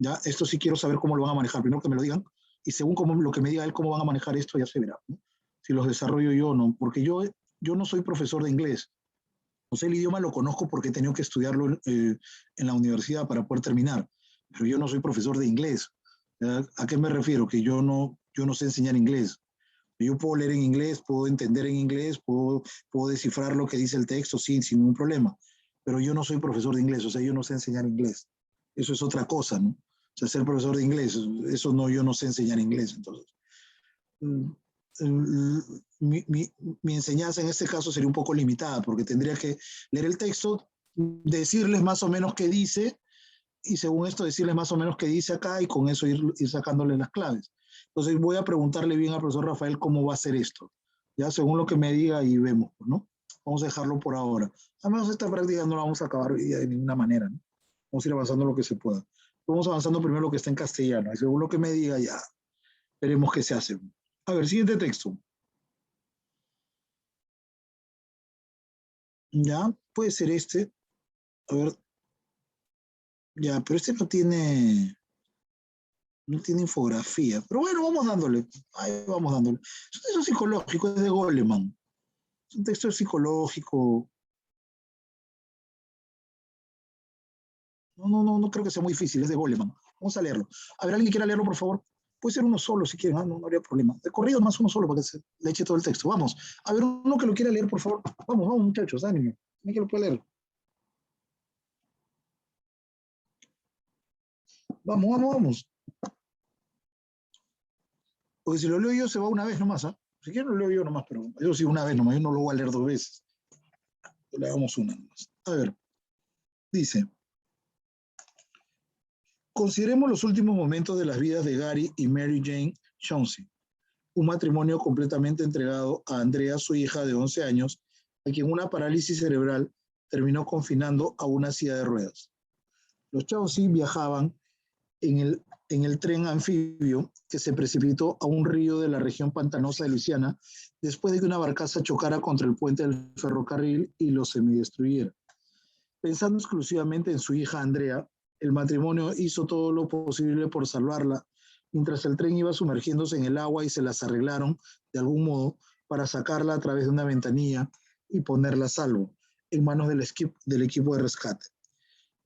Ya, esto sí quiero saber cómo lo van a manejar. Primero que me lo digan y según lo que me diga él, cómo van a manejar esto, ya se verá, ¿no? Si los desarrollo yo o no, porque yo no soy profesor de inglés. O sea, el idioma lo conozco porque he tenido que estudiarlo en la universidad para poder terminar, pero yo no soy profesor de inglés. ¿A qué me refiero? Que yo no sé enseñar inglés. Yo puedo leer en inglés, puedo entender en inglés, puedo descifrar lo que dice el texto sin ningún problema, pero yo no soy profesor de inglés, o sea, yo no sé enseñar inglés. Eso es otra cosa, ¿no? O sea, ser profesor de inglés, eso no, yo no sé enseñar inglés, entonces. Mi enseñanza en este caso sería un poco limitada, porque tendría que leer el texto, decirles más o menos qué dice, y según esto decirles más o menos qué dice acá, y con eso ir sacándole las claves. Entonces voy a preguntarle bien al profesor Rafael cómo va a hacer esto, ya según lo que me diga y vemos, ¿no? Vamos a dejarlo por ahora. Además, esta práctica no la vamos a acabar de ninguna manera, ¿no? Vamos a ir avanzando lo que se pueda. Vamos avanzando primero lo que está en castellano, y según lo que me diga ya veremos qué se hace. A ver, siguiente texto. Ya, puede ser este. A ver, ya, pero este no tiene infografía. Pero bueno, vamos dándole. Ahí vamos dándole. Es un texto psicológico, es de Goleman. Es un texto psicológico. No creo que sea muy difícil, es de Goleman. Vamos a leerlo. A ver, ¿alguien quiera leerlo, por favor? Puede ser uno solo, si quieren, no habría problema. De corrido más uno solo para que se le eche todo el texto. Vamos. A ver, uno que lo quiera leer, por favor. Vamos, muchachos, ánimo. ¿Quién que lo puede leer? Vamos. Porque si lo leo yo, se va una vez nomás, ¿ah? Si quieren lo leo yo nomás, pero yo sí una vez nomás, yo no lo voy a leer dos veces. Le damos una nomás. A ver, dice, consideremos los últimos momentos de las vidas de Gary y Mary Jane Chauncey, un matrimonio completamente entregado a Andrea, su hija de 11 años, a quien una parálisis cerebral terminó confinando a una silla de ruedas. Los Chauncey viajaban en el tren anfibio que se precipitó a un río de la región pantanosa de Luisiana después de que una barcaza chocara contra el puente del ferrocarril y lo semidestruyera. Pensando exclusivamente en su hija Andrea, el matrimonio hizo todo lo posible por salvarla, mientras el tren iba sumergiéndose en el agua y se las arreglaron de algún modo para sacarla a través de una ventanilla y ponerla a salvo en manos del equipo de rescate.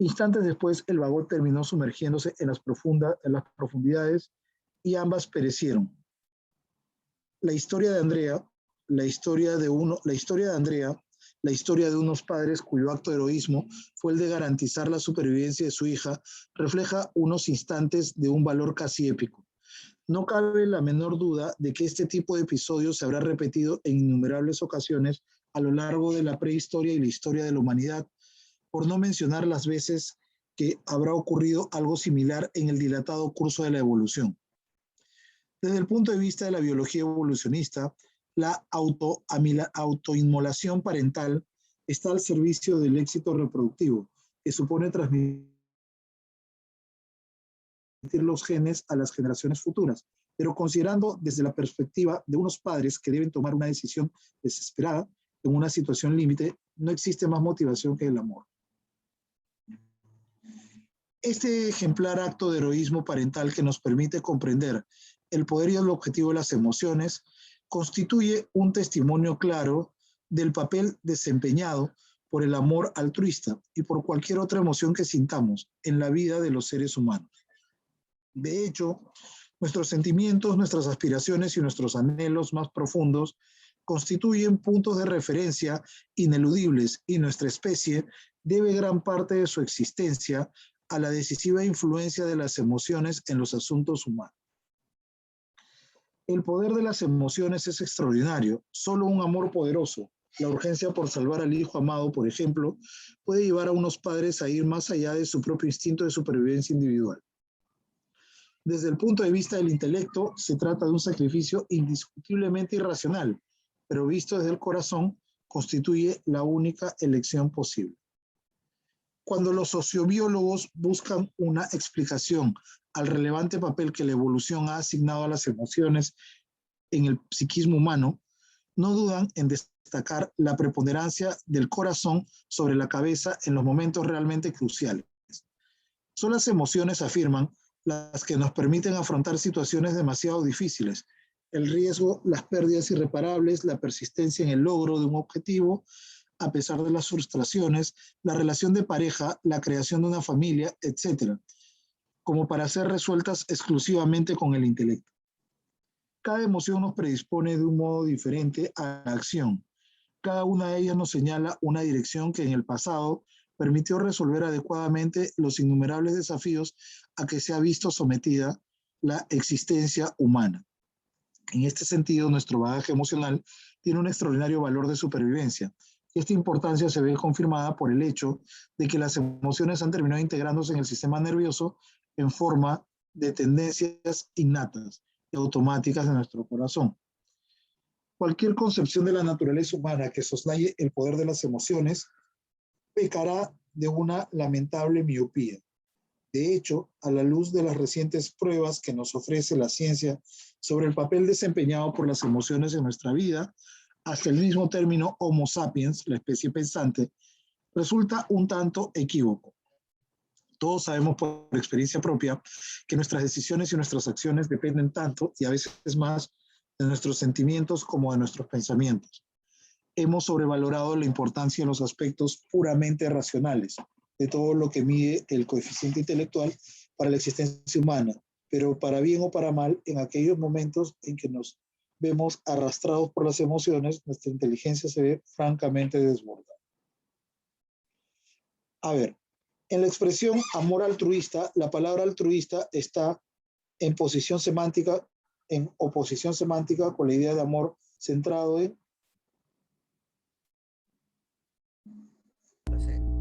Instantes después, el vagón terminó sumergiéndose en las profundidades y ambas perecieron. La historia de Andrea, la historia de unos padres cuyo acto de heroísmo fue el de garantizar la supervivencia de su hija, refleja unos instantes de un valor casi épico. No cabe la menor duda de que este tipo de episodios se habrá repetido en innumerables ocasiones a lo largo de la prehistoria y la historia de la humanidad, por no mencionar las veces que habrá ocurrido algo similar en el dilatado curso de la evolución. Desde el punto de vista de la biología evolucionista, la autoinmolación parental está al servicio del éxito reproductivo, que supone transmitir los genes a las generaciones futuras, pero considerando desde la perspectiva de unos padres que deben tomar una decisión desesperada en una situación límite, No existe más motivación que el amor. Este ejemplar acto de heroísmo parental que nos permite comprender el poder y el objetivo de las emociones constituye un testimonio claro del papel desempeñado por el amor altruista y por cualquier otra emoción que sintamos en la vida de los seres humanos. De hecho, nuestros sentimientos, nuestras aspiraciones y nuestros anhelos más profundos constituyen puntos de referencia ineludibles y nuestra especie debe gran parte de su existencia a la decisiva influencia de las emociones en los asuntos humanos. El poder de las emociones es extraordinario. Solo un amor poderoso, la urgencia por salvar al hijo amado, por ejemplo, puede llevar a unos padres a ir más allá de su propio instinto de supervivencia individual. Desde el punto de vista del intelecto, se trata de un sacrificio indiscutiblemente irracional, pero visto desde el corazón, constituye la única elección posible. Cuando los sociobiólogos buscan una explicación al relevante papel que la evolución ha asignado a las emociones en el psiquismo humano, no dudan en destacar la preponderancia del corazón sobre la cabeza en los momentos realmente cruciales. Son las emociones, afirman, las que nos permiten afrontar situaciones demasiado difíciles. El riesgo, las pérdidas irreparables, la persistencia en el logro de un objetivo, a pesar de las frustraciones, la relación de pareja, la creación de una familia, etcétera, como para ser resueltas exclusivamente con el intelecto. Cada emoción nos predispone de un modo diferente a la acción. Cada una de ellas nos señala una dirección que en el pasado permitió resolver adecuadamente los innumerables desafíos a que se ha visto sometida la existencia humana. En este sentido, nuestro bagaje emocional tiene un extraordinario valor de supervivencia. Esta importancia se ve confirmada por el hecho de que las emociones han terminado integrándose en el sistema nervioso en forma de tendencias innatas y automáticas de nuestro corazón. Cualquier concepción de la naturaleza humana que soslaye el poder de las emociones pecará de una lamentable miopía. De hecho, a la luz de las recientes pruebas que nos ofrece la ciencia sobre el papel desempeñado por las emociones en nuestra vida, hasta el mismo término Homo sapiens, la especie pensante, resulta un tanto equívoco. Todos sabemos por experiencia propia que nuestras decisiones y nuestras acciones dependen tanto y a veces más de nuestros sentimientos como de nuestros pensamientos. Hemos sobrevalorado la importancia de los aspectos puramente racionales, de todo lo que mide el coeficiente intelectual para la existencia humana, pero para bien o para mal, en aquellos momentos en que nos vemos arrastrados por las emociones, nuestra inteligencia se ve francamente desbordada. A ver, en la expresión amor altruista, la palabra altruista está en posición semántica, en oposición semántica con la idea de amor centrado en La C.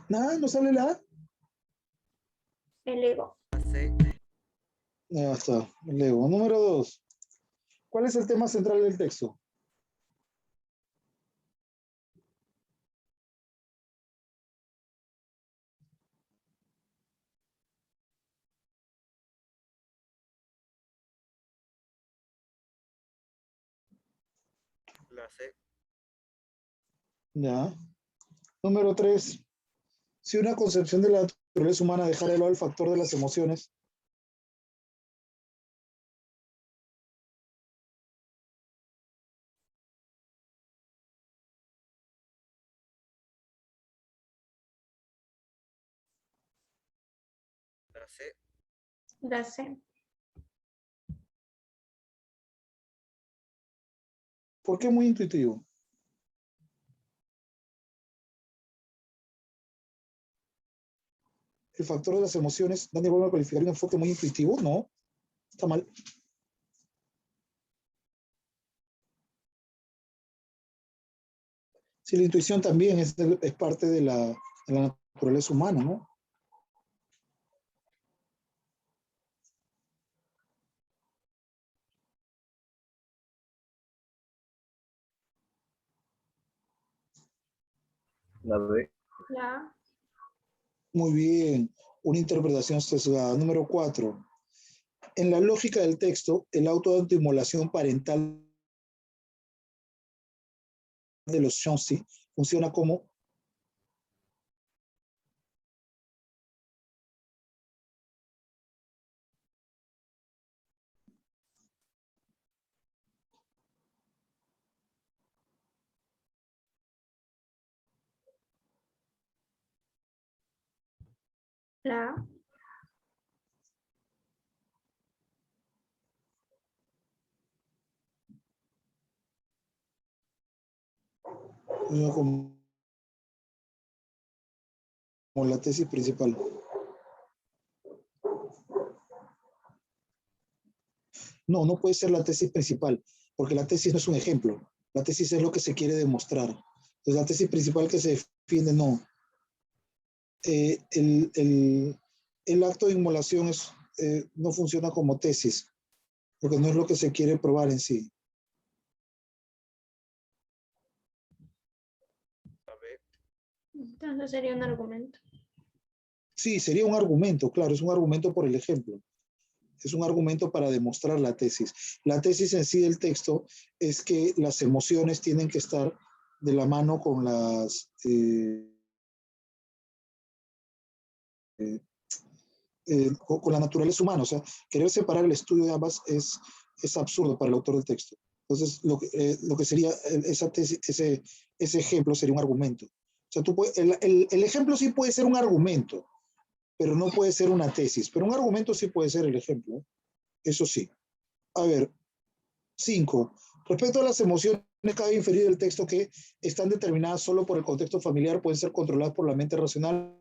nada, no sale la A. El ego. La C. Ya está, el ego. Número 2. ¿Cuál es el tema central del texto? La C. Ya. Número 3. Si una concepción de la naturaleza humana dejara de lado el factor de las emociones, C. La C. ¿Por qué muy intuitivo? El factor de las emociones, Dani, vuelve a calificar un enfoque muy intuitivo, no, está mal. Sí, la intuición también es parte de la naturaleza humana, ¿no? La B. La A. Muy bien, una interpretación sesgada. Número 4. En la lógica del texto, el auto de autoinmolación parental de los Chomsky funciona como La A. como la tesis principal. No, no puede ser la tesis principal, porque la tesis no es un ejemplo. La tesis es lo que se quiere demostrar. Entonces, la tesis principal que se defiende, no. El acto de inmolación no funciona como tesis, porque no es lo que se quiere probar en sí. La B. Entonces sería un argumento. Sí, sería un argumento, claro, es un argumento por el ejemplo. Es un argumento para demostrar la tesis. La tesis en sí del texto es que las emociones tienen que estar de la mano con con la naturaleza humana. O sea, querer separar el estudio de ambas es absurdo para el autor del texto. Entonces, lo que sería esa tesis, ese ejemplo sería un argumento. O sea, el ejemplo sí puede ser un argumento, pero no puede ser una tesis. Pero un argumento sí puede ser el ejemplo, ¿eh? Eso sí. A ver, 5. Respecto a las emociones, cabe inferir del texto que están determinadas solo por el contexto familiar, pueden ser controladas por la mente racional,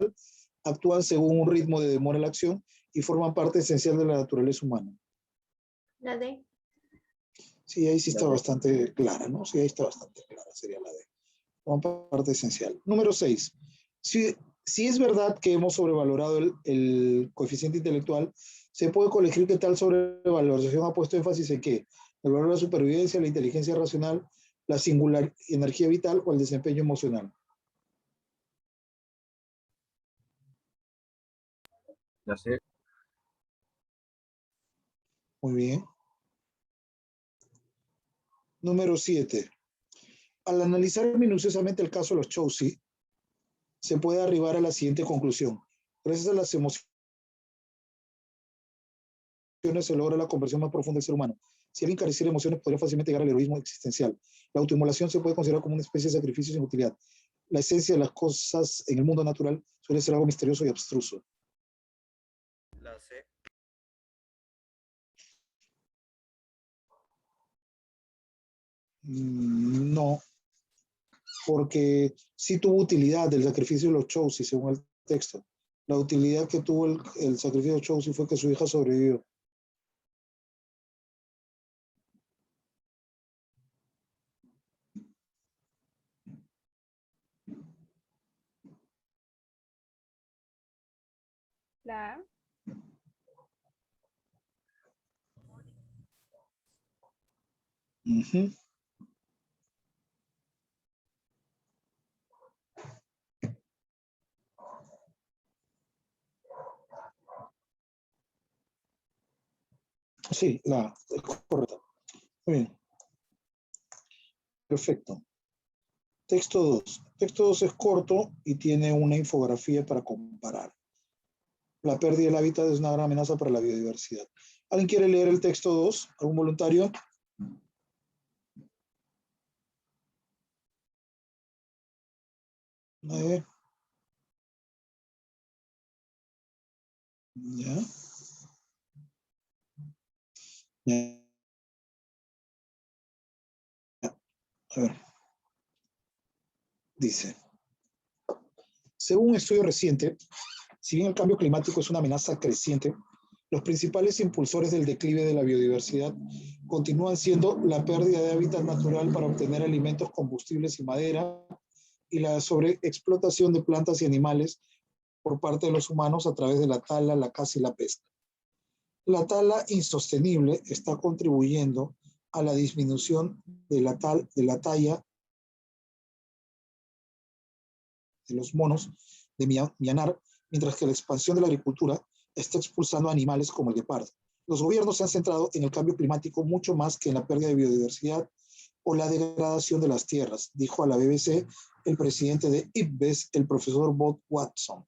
actúan según un ritmo de demora en la acción y forman parte esencial de la naturaleza humana. La D. Sí, ahí sí La está D. bastante clara, ¿no? Sí, ahí está bastante clara, sería la D. Forman parte esencial. Número 6. Si es verdad que hemos sobrevalorado el coeficiente intelectual, se puede colegir que tal sobrevaloración ha puesto énfasis en qué: el valor de la supervivencia, la inteligencia racional, la singular energía vital o el desempeño emocional. La C. Muy bien. Número 7. Al analizar minuciosamente el caso de los Chomsky, se puede arribar a la siguiente conclusión. Gracias a las emociones se logra la conversión más profunda del ser humano. Si alguien careciera de emociones, podría fácilmente llegar al heroísmo existencial. La autoinmolación se puede considerar como una especie de sacrificio sin utilidad. La esencia de las cosas en el mundo natural suele ser algo misterioso y abstruso. La C. No, porque sí tuvo utilidad el sacrificio de los Chomsky, según el texto. La utilidad que tuvo el sacrificio de Chomsky fue que su hija sobrevivió. La A. Uh-huh. Sí, es correcto. Muy bien, perfecto. Texto 2. Texto 2 es corto y tiene una infografía para comparar. La pérdida del hábitat es una gran amenaza para la biodiversidad. ¿Alguien quiere leer el texto 2? ¿Algún voluntario? A ver. ¿Ya? Ya. A ver. Dice, según un estudio reciente, si bien el cambio climático es una amenaza creciente, los principales impulsores del declive de la biodiversidad continúan siendo la pérdida de hábitat natural para obtener alimentos, combustibles y madera, y la sobreexplotación de plantas y animales por parte de los humanos a través de la tala, la caza y la pesca. La tala insostenible está contribuyendo a la disminución de la talla de los monos de Myanmar, mientras que la expansión de la agricultura está expulsando animales como el guepardo. Los gobiernos se han centrado en el cambio climático mucho más que en la pérdida de biodiversidad o la degradación de las tierras, dijo a la BBC el presidente de IPBES, el profesor Bob Watson.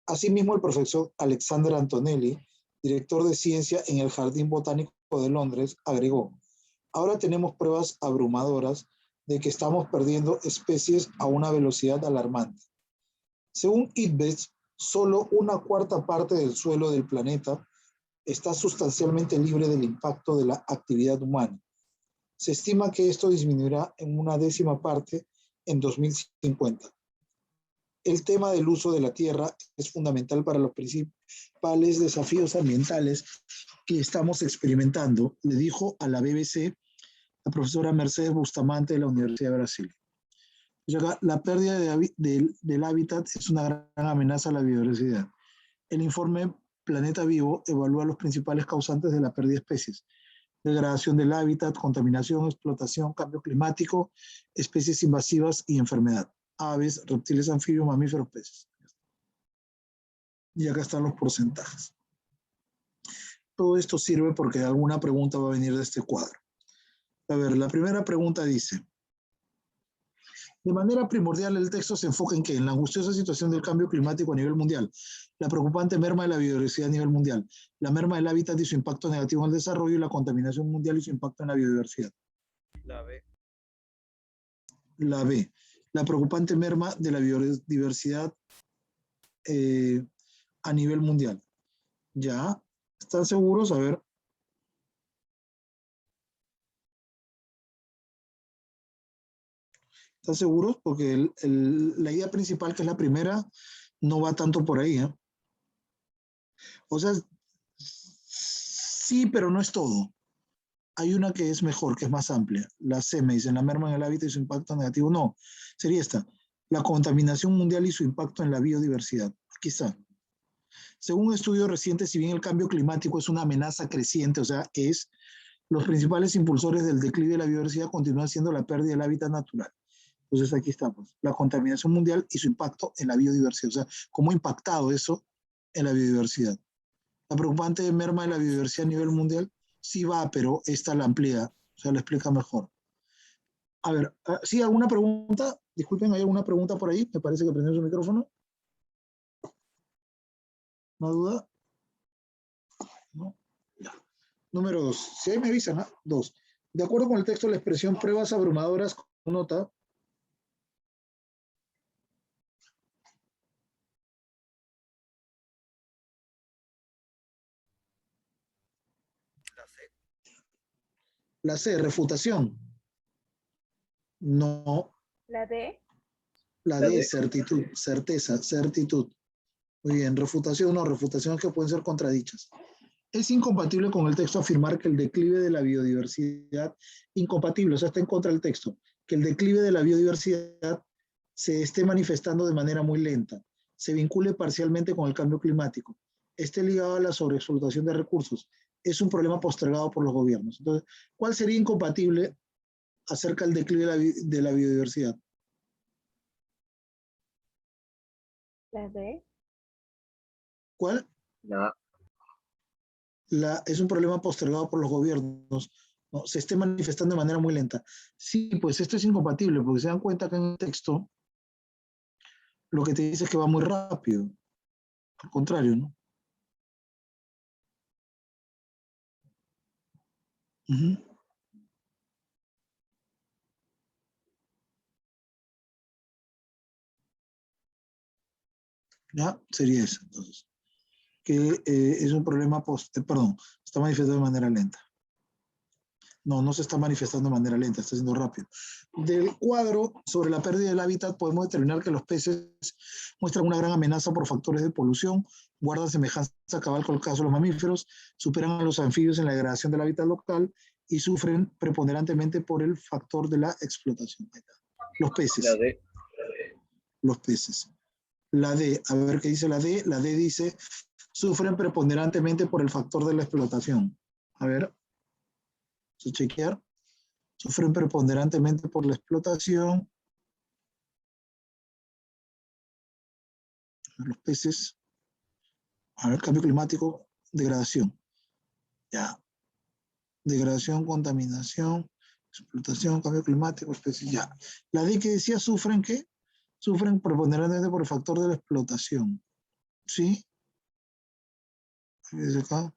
Asimismo, el profesor Alexander Antonelli, director de ciencia en el Jardín Botánico de Londres, agregó, ahora tenemos pruebas abrumadoras de que estamos perdiendo especies a una velocidad alarmante. Según IPBES, solo una cuarta parte del suelo del planeta está sustancialmente libre del impacto de la actividad humana. Se estima que esto disminuirá en una décima parte en 2050. El tema del uso de la tierra es fundamental para los principales desafíos ambientales que estamos experimentando, le dijo a la BBC la profesora Mercedes Bustamante de la Universidad de Brasil. La pérdida del hábitat es una gran amenaza a la biodiversidad. El informe Planeta Vivo evalúa los principales causantes de la pérdida de especies: degradación del hábitat, contaminación, explotación, cambio climático, especies invasivas y enfermedad. Aves, reptiles, anfibios, mamíferos, peces. Y acá están los porcentajes. Todo esto sirve porque alguna pregunta va a venir de este cuadro. A ver, la primera pregunta dice, de manera primordial el texto se enfoca en que en la angustiosa situación del cambio climático a nivel mundial, la preocupante merma de la biodiversidad a nivel mundial, la merma del hábitat y su impacto negativo en el desarrollo y la contaminación mundial y su impacto en la biodiversidad. La B. La B, la preocupante merma de la biodiversidad a nivel mundial. ¿Ya? ¿Están seguros? A ver. ¿Están seguros? Porque la idea principal, que es la primera, no va tanto por ahí, ¿eh? O sea, sí, pero no es todo. Hay una que es mejor, que es más amplia. La C me dicen, la merma en el hábitat y su impacto negativo. No, sería esta. La contaminación mundial y su impacto en la biodiversidad. Aquí está. Según un estudio reciente, si bien el cambio climático es una amenaza creciente, o sea, los principales impulsores del declive de la biodiversidad continúan siendo la pérdida del hábitat natural. Entonces aquí estamos, la contaminación mundial y su impacto en la biodiversidad, o sea, cómo ha impactado eso en la biodiversidad. La preocupante merma de la biodiversidad a nivel mundial sí va, pero esta la amplía, o sea, la explica mejor. A ver, ¿sí alguna pregunta? Disculpen, ¿hay alguna pregunta por ahí? Me parece que prendió su micrófono. ¿No duda? ¿No? Ya. Número 2. Si ahí me avisan, ¿ah? 2. De acuerdo con el texto, la expresión pruebas abrumadoras con nota. La C. La C, refutación. No. La D. La D, certitud, certeza, certitud. Muy bien, refutación no, refutación es que pueden ser contradichas. Es incompatible con el texto afirmar que el declive de la biodiversidad, incompatible, o sea, está en contra del texto, que el declive de la biodiversidad se esté manifestando de manera muy lenta, se vincule parcialmente con el cambio climático, esté ligado a la sobreexplotación de recursos, es un problema postergado por los gobiernos. Entonces, ¿cuál sería incompatible acerca del declive de la biodiversidad? La D. ¿Cuál? La Es un problema postergado por los gobiernos, ¿no? Se esté manifestando de manera muy lenta. Sí, pues esto es incompatible, porque se dan cuenta que en el texto lo que te dice es que va muy rápido. Al contrario, ¿no? Uh-huh. Ya, sería eso, entonces. que es un problema, perdón, está manifestando de manera lenta. No se está manifestando de manera lenta, está siendo rápido. Del cuadro sobre la pérdida del hábitat podemos determinar que los peces muestran una gran amenaza por factores de polución, guardan semejanza cabal con el caso de los mamíferos, superan a los anfibios en la degradación del hábitat local y sufren preponderantemente por el factor de la explotación. Los peces. La D. Los peces. La D, a ver qué dice la D. La D dice, sufren preponderantemente por el factor de la explotación. A ver. Chequear. Sufren preponderantemente por la explotación. Los peces. A ver, cambio climático, degradación. Ya. Degradación, contaminación, explotación, cambio climático, especies. Ya. La D que decía, ¿sufren qué? Sufren preponderantemente por el factor de la explotación. ¿Sí? Desde acá.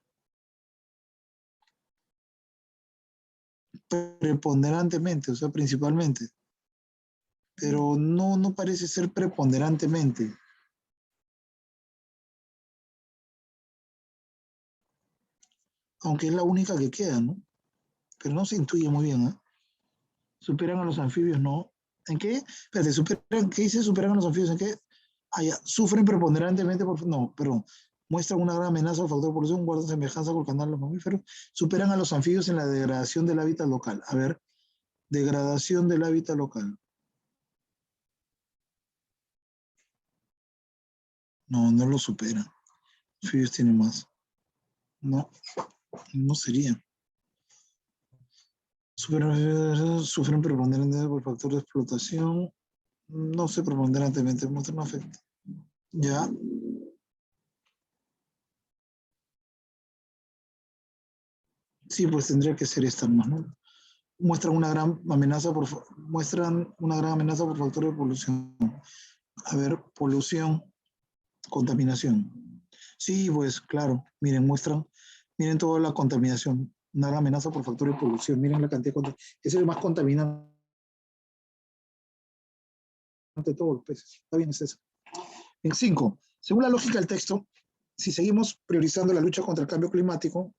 Preponderantemente, o sea, principalmente. Pero no parece ser preponderantemente. Aunque es la única que queda, ¿no? Pero no se intuye muy bien, ¿eh? Superan a los anfibios, ¿no? ¿En qué? Espérate, ¿qué dice superan a los anfibios? ¿En qué? Ah, ya, sufren preponderantemente por... No, perdón. Muestran una gran amenaza al factor de polución, guardan semejanza con el canal de los mamíferos, superan a los anfibios en la degradación del hábitat local. A ver, degradación del hábitat local. No lo superan. Los anfibios tienen más. No sería. Sufren preponderantemente por factor de explotación. No sé preponderantemente, muestran un afecto. Ya. Sí, pues tendría que ser esta más, ¿no? Muestran una gran amenaza por factor de polución. A ver, polución, contaminación. Sí, pues claro, miren, miren toda la contaminación, una gran amenaza por factor de polución, miren la cantidad de contaminación, es el más contaminante de todos los peces. Está bien, es eso. En 5, según la lógica del texto, si seguimos priorizando la lucha contra el cambio climático,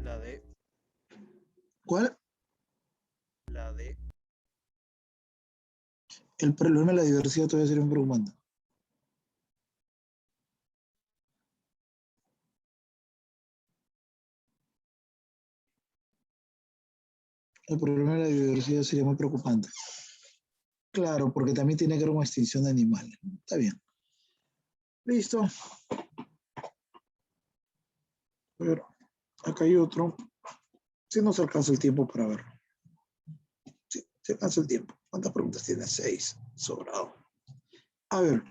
La D. ¿cuál? La D. El problema de la diversidad todavía sería un preocupante. El problema de la biodiversidad sería muy preocupante. Claro, porque también tiene que ver con extinción de animales. Está bien. Listo. A ver, acá hay otro. Si nos alcanza el tiempo para verlo. Sí, se alcanza el tiempo. ¿Cuántas preguntas tiene? 6. Sobrado. A ver.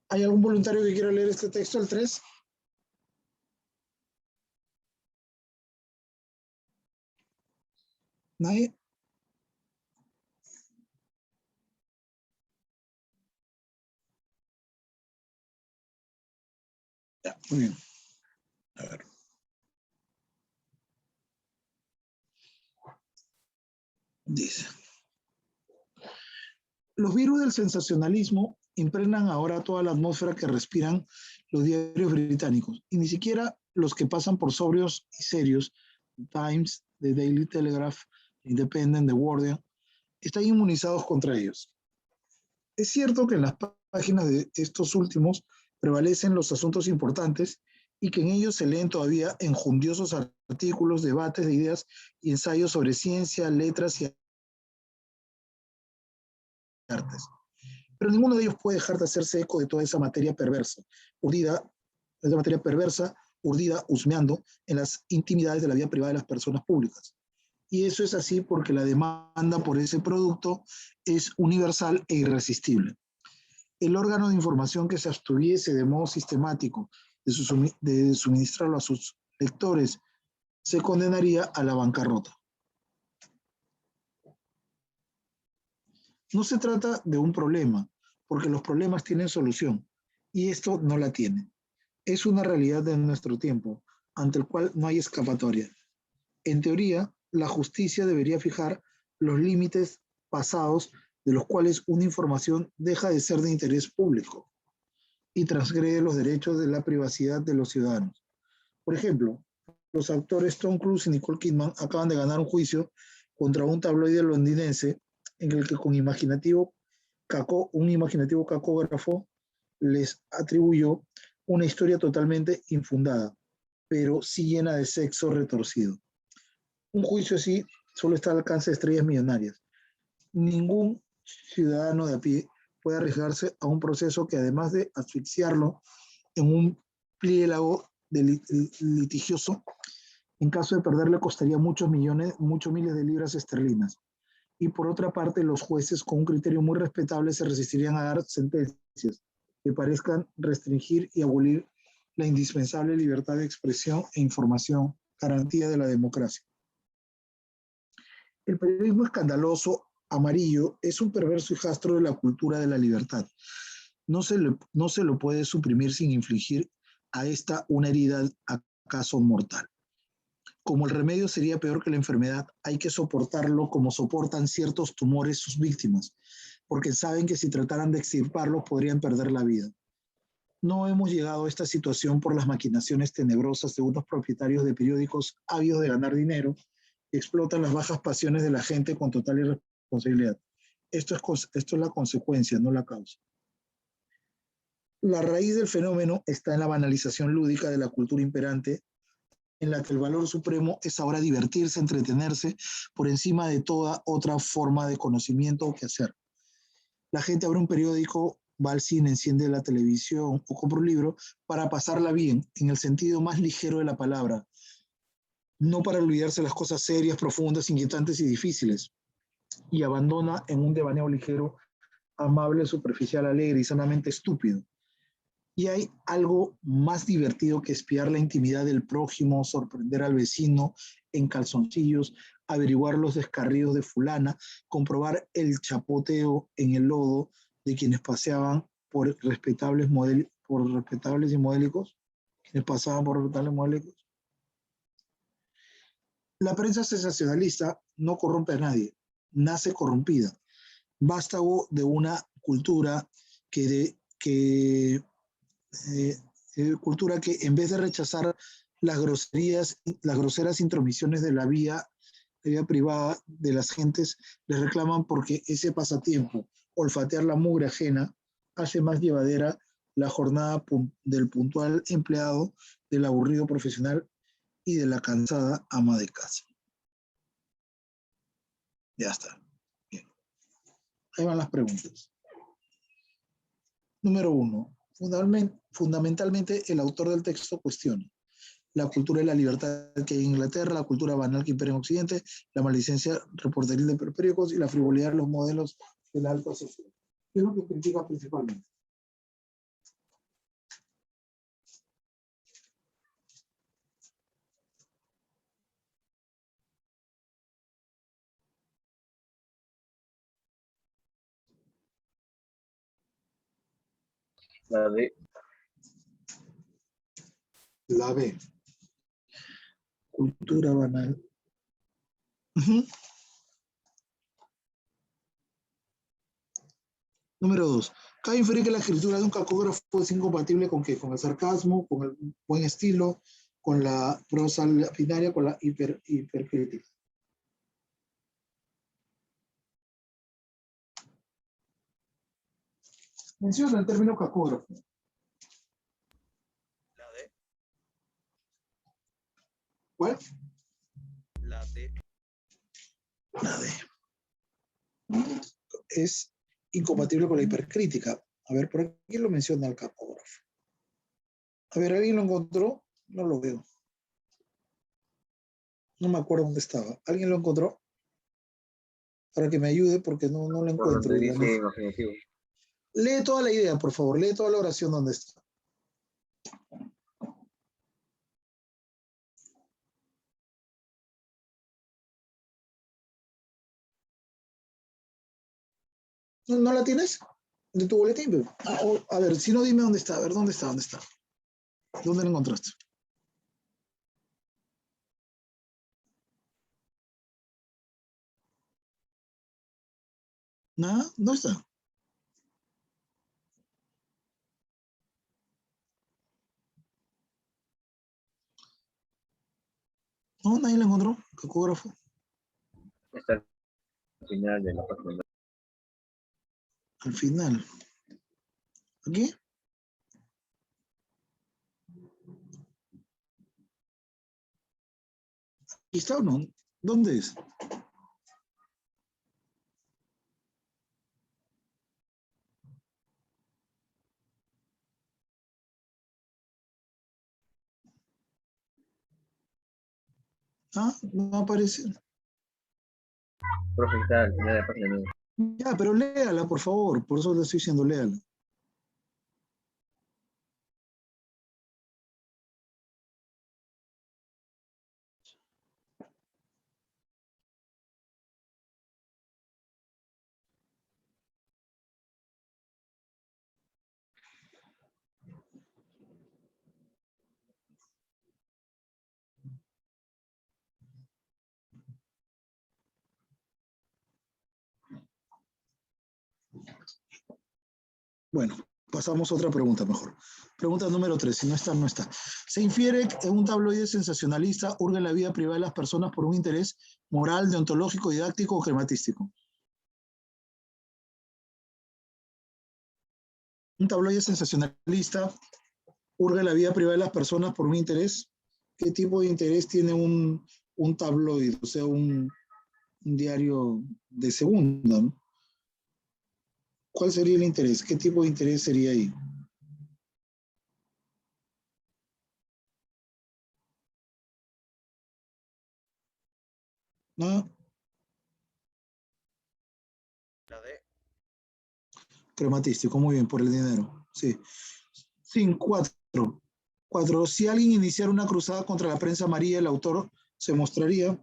¿Hay algún voluntario que quiera leer este texto, el 3? ¿Nadie? Ya, muy bien. A ver. Dice. Los virus del sensacionalismo impregnan ahora toda la atmósfera que respiran los diarios británicos, y ni siquiera los que pasan por sobrios y serios, The Times, The Daily Telegraph, The Independent, The Guardian, están inmunizados contra ellos. Es cierto que en las páginas de estos últimos prevalecen los asuntos importantes y que en ellos se leen todavía enjundiosos artículos, debates de ideas y ensayos sobre ciencia, letras y artes. Pero ninguno de ellos puede dejar de hacerse eco de toda esa materia perversa, urdida, husmeando en las intimidades de la vida privada de las personas públicas. Y eso es así porque la demanda por ese producto es universal e irresistible. El órgano de información que se abstuviese de modo sistemático de suministrarlo a sus lectores se condenaría a la bancarrota. No se trata de un problema, porque los problemas tienen solución. y esto no la tiene. Es una realidad de nuestro tiempo, ante el cual no hay escapatoria. En teoría, la justicia debería fijar los límites pasados de los cuales una información deja de ser de interés público y transgrede los derechos de la privacidad de los ciudadanos. Por ejemplo, los actores Tom Cruise y Nicole Kidman acaban de ganar un juicio contra un tabloide londinense en el que un imaginativo cacógrafo les atribuyó una historia totalmente infundada, pero sí llena de sexo retorcido. Un juicio así solo está al alcance de estrellas millonarias. Ningún ciudadano de a pie puede arriesgarse a un proceso que, además de asfixiarlo en un pliélago litigioso, en caso de perder le costaría muchos miles de libras esterlinas. Y por otra parte, los jueces con un criterio muy respetable se resistirían a dar sentencias que parezcan restringir y abolir la indispensable libertad de expresión e información, garantía de la democracia. El periodismo escandaloso amarillo es un perverso hijastro de la cultura de la libertad. No se lo puede suprimir sin infligir a esta una herida acaso mortal. Como el remedio sería peor que la enfermedad, hay que soportarlo como soportan ciertos tumores sus víctimas, porque saben que si trataran de extirparlos podrían perder la vida. No hemos llegado a esta situación por las maquinaciones tenebrosas de unos propietarios de periódicos ávidos de ganar dinero que explotan las bajas pasiones de la gente con total irresponsabilidad. Esto es la consecuencia, no la causa. La raíz del fenómeno está en la banalización lúdica de la cultura imperante, en la que el valor supremo es ahora divertirse, entretenerse por encima de toda otra forma de conocimiento o quehacer. La gente abre un periódico, va al cine, enciende la televisión o compra un libro para pasarla bien, en el sentido más ligero de la palabra, no para olvidarse de las cosas serias, profundas, inquietantes y difíciles, y abandona en un devaneo ligero, amable, superficial, alegre y sanamente estúpido. Y hay algo más divertido que espiar la intimidad del prójimo, sorprender al vecino en calzoncillos, averiguar los descarríos de fulana, comprobar el chapoteo en el lodo de quienes paseaban por respetables y modélicos, quienes pasaban por respetables modélicos. La prensa sensacionalista no corrompe a nadie, nace corrompida, vástago de una cultura cultura que en vez de rechazar las groseras intromisiones de la vida privada de las gentes, les reclaman porque ese pasatiempo, olfatear la mugre ajena, hace más llevadera la jornada del puntual empleado, del aburrido profesional y de la cansada ama de casa. Ya está. Bien. Ahí van las preguntas. Número 1. Fundamentalmente, el autor del texto cuestiona la cultura de la libertad que hay en Inglaterra, la cultura banal que impera en Occidente, la maledicencia reporteril de periódicos y la frivolidad de los modelos de la alta sociedad. ¿Qué es lo que critica principalmente? La D. La B. Cultura banal. Número 2. Cabe inferir que la escritura de un cacógrafo es incompatible con ¿qué? Con el sarcasmo, con el buen estilo, con la prosa lapidaria, con la hipercrítica. Menciona el término cacógrafo. La D. ¿Cuál? La D. La D. Es incompatible con la hipercrítica. A ver, por aquí lo menciona el cacógrafo. A ver, ¿alguien lo encontró? No lo veo. No me acuerdo dónde estaba. ¿Alguien lo encontró? Para que me ayude porque no lo encuentro. Cuando dice imaginativo. Lee toda la idea, por favor. Lee toda la oración donde está. ¿No la tienes? De tu boletín. A ver, si no, dime dónde está. A ver, ¿dónde está? ¿Dónde está? ¿Dónde lo encontraste? Nada, ¿dónde está? No, nadie lo encontró. Cacógrafo. Está al final de la página. Al final. ¿Aquí? ¿Aquí está o no? ¿Dónde es? Ah, no aparece. Profe, está al final de la página 9. Ya, pero léala, por favor. Por eso le estoy diciendo, léala. Bueno, pasamos a otra pregunta mejor. Pregunta número 3. Si no está, no está. Se infiere que un tabloide sensacionalista hurga en la vida privada de las personas por un interés moral, deontológico, didáctico o crematístico. Un tabloide sensacionalista hurga en la vida privada de las personas por un interés. ¿Qué tipo de interés tiene un tabloide? O sea, un diario de segunda, ¿no? ¿Cuál sería el interés? ¿Qué tipo de interés sería ahí? ¿No? La D. Crematístico, muy bien, por el dinero. Sí. 4. 4. Si alguien iniciara una cruzada contra la prensa amarilla, el autor se mostraría.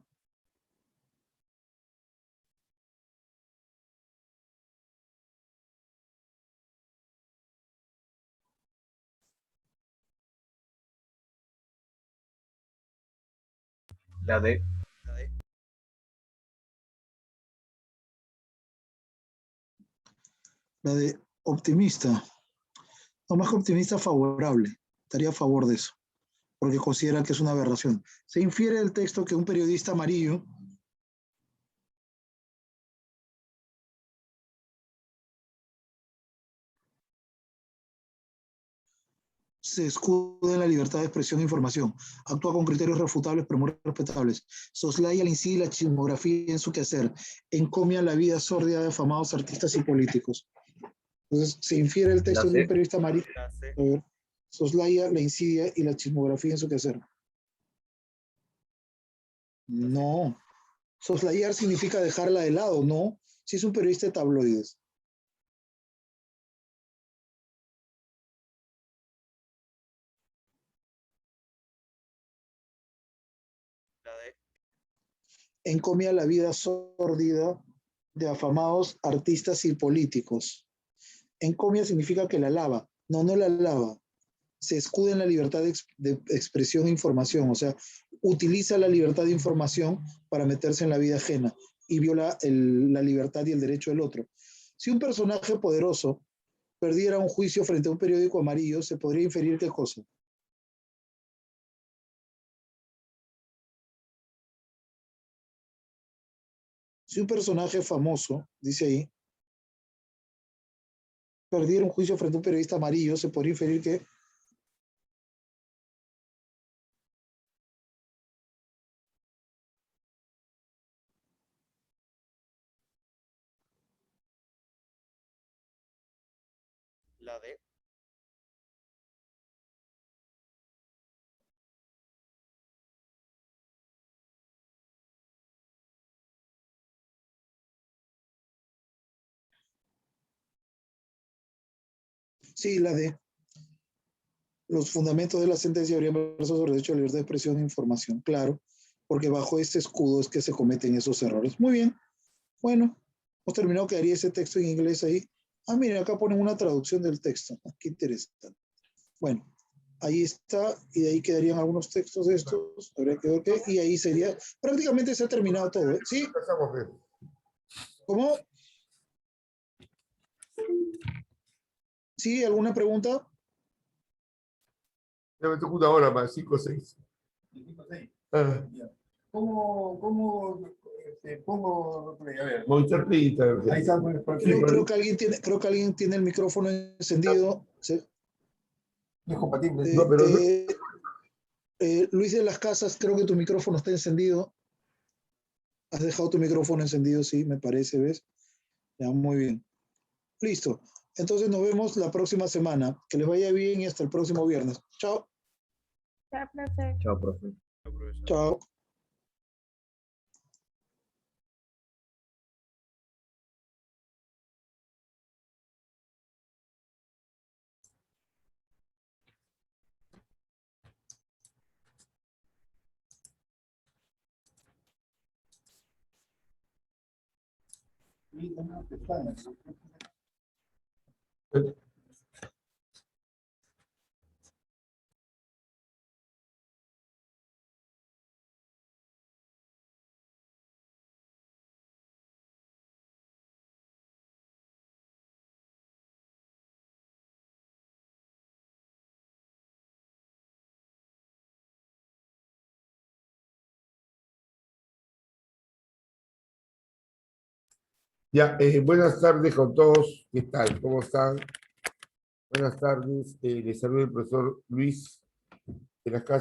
La D. La D. La de optimista. No más que optimista, favorable. Estaría a favor de eso, porque considera que es una aberración. Se infiere del texto que un periodista amarillo se escuda en la libertad de expresión e información, actúa con criterios refutables pero muy respetables, soslaya la incide la chismografía en su quehacer, encomia la vida sórdida de afamados artistas y políticos. Entonces, se infiere el texto de un periodista amarillo, La C. a ver, soslaya la insidia y la chismografía en su quehacer. No, soslayar significa dejarla de lado, no, si es un periodista de tabloides. La D. Encomia la vida sórdida de afamados artistas y políticos. Encomia significa que la alaba. No, no la alaba. Se escuda en la libertad de expresión e información, o sea, utiliza la libertad de información para meterse en la vida ajena y viola la libertad y el derecho del otro. Si un personaje poderoso perdiera un juicio frente a un periódico amarillo, se podría inferir qué cosa. Si un personaje famoso, dice ahí, perdiera un juicio frente a un periodista amarillo, se podría inferir que La D. sí, la de los fundamentos de la sentencia habrían basado sobre el derecho a la libertad de expresión e información, claro, porque bajo este escudo es que se cometen esos errores. Muy bien, bueno, hemos terminado, quedaría ese texto en inglés ahí. Ah, miren, acá ponen una traducción del texto. Qué interesante. Bueno, ahí está, y de ahí quedarían algunos textos de estos. Habría que ver qué, y ahí sería, prácticamente se ha terminado todo, ¿eh? ¿Sí? ¿Cómo? ¿Sí? ¿Alguna pregunta? Ya me tocó una hora más, 5 o 6. Ah. ¿Cómo pongo play? A ver. Monitor Play. Ahí está. Creo que alguien tiene el micrófono encendido. No es compatible. Eh, No, pero no. Luis de las Casas, creo que tu micrófono está encendido. Has dejado tu micrófono encendido, sí, me parece, ¿ves? Ya, muy bien. Listo. Entonces nos vemos la próxima semana. Que les vaya bien y hasta el próximo viernes. Chao. Chao, profe. Chao, profesor. Chao. Ya, buenas tardes con todos. ¿Qué tal? ¿Cómo están? Buenas tardes. Les saluda el profesor Luis de las Casas.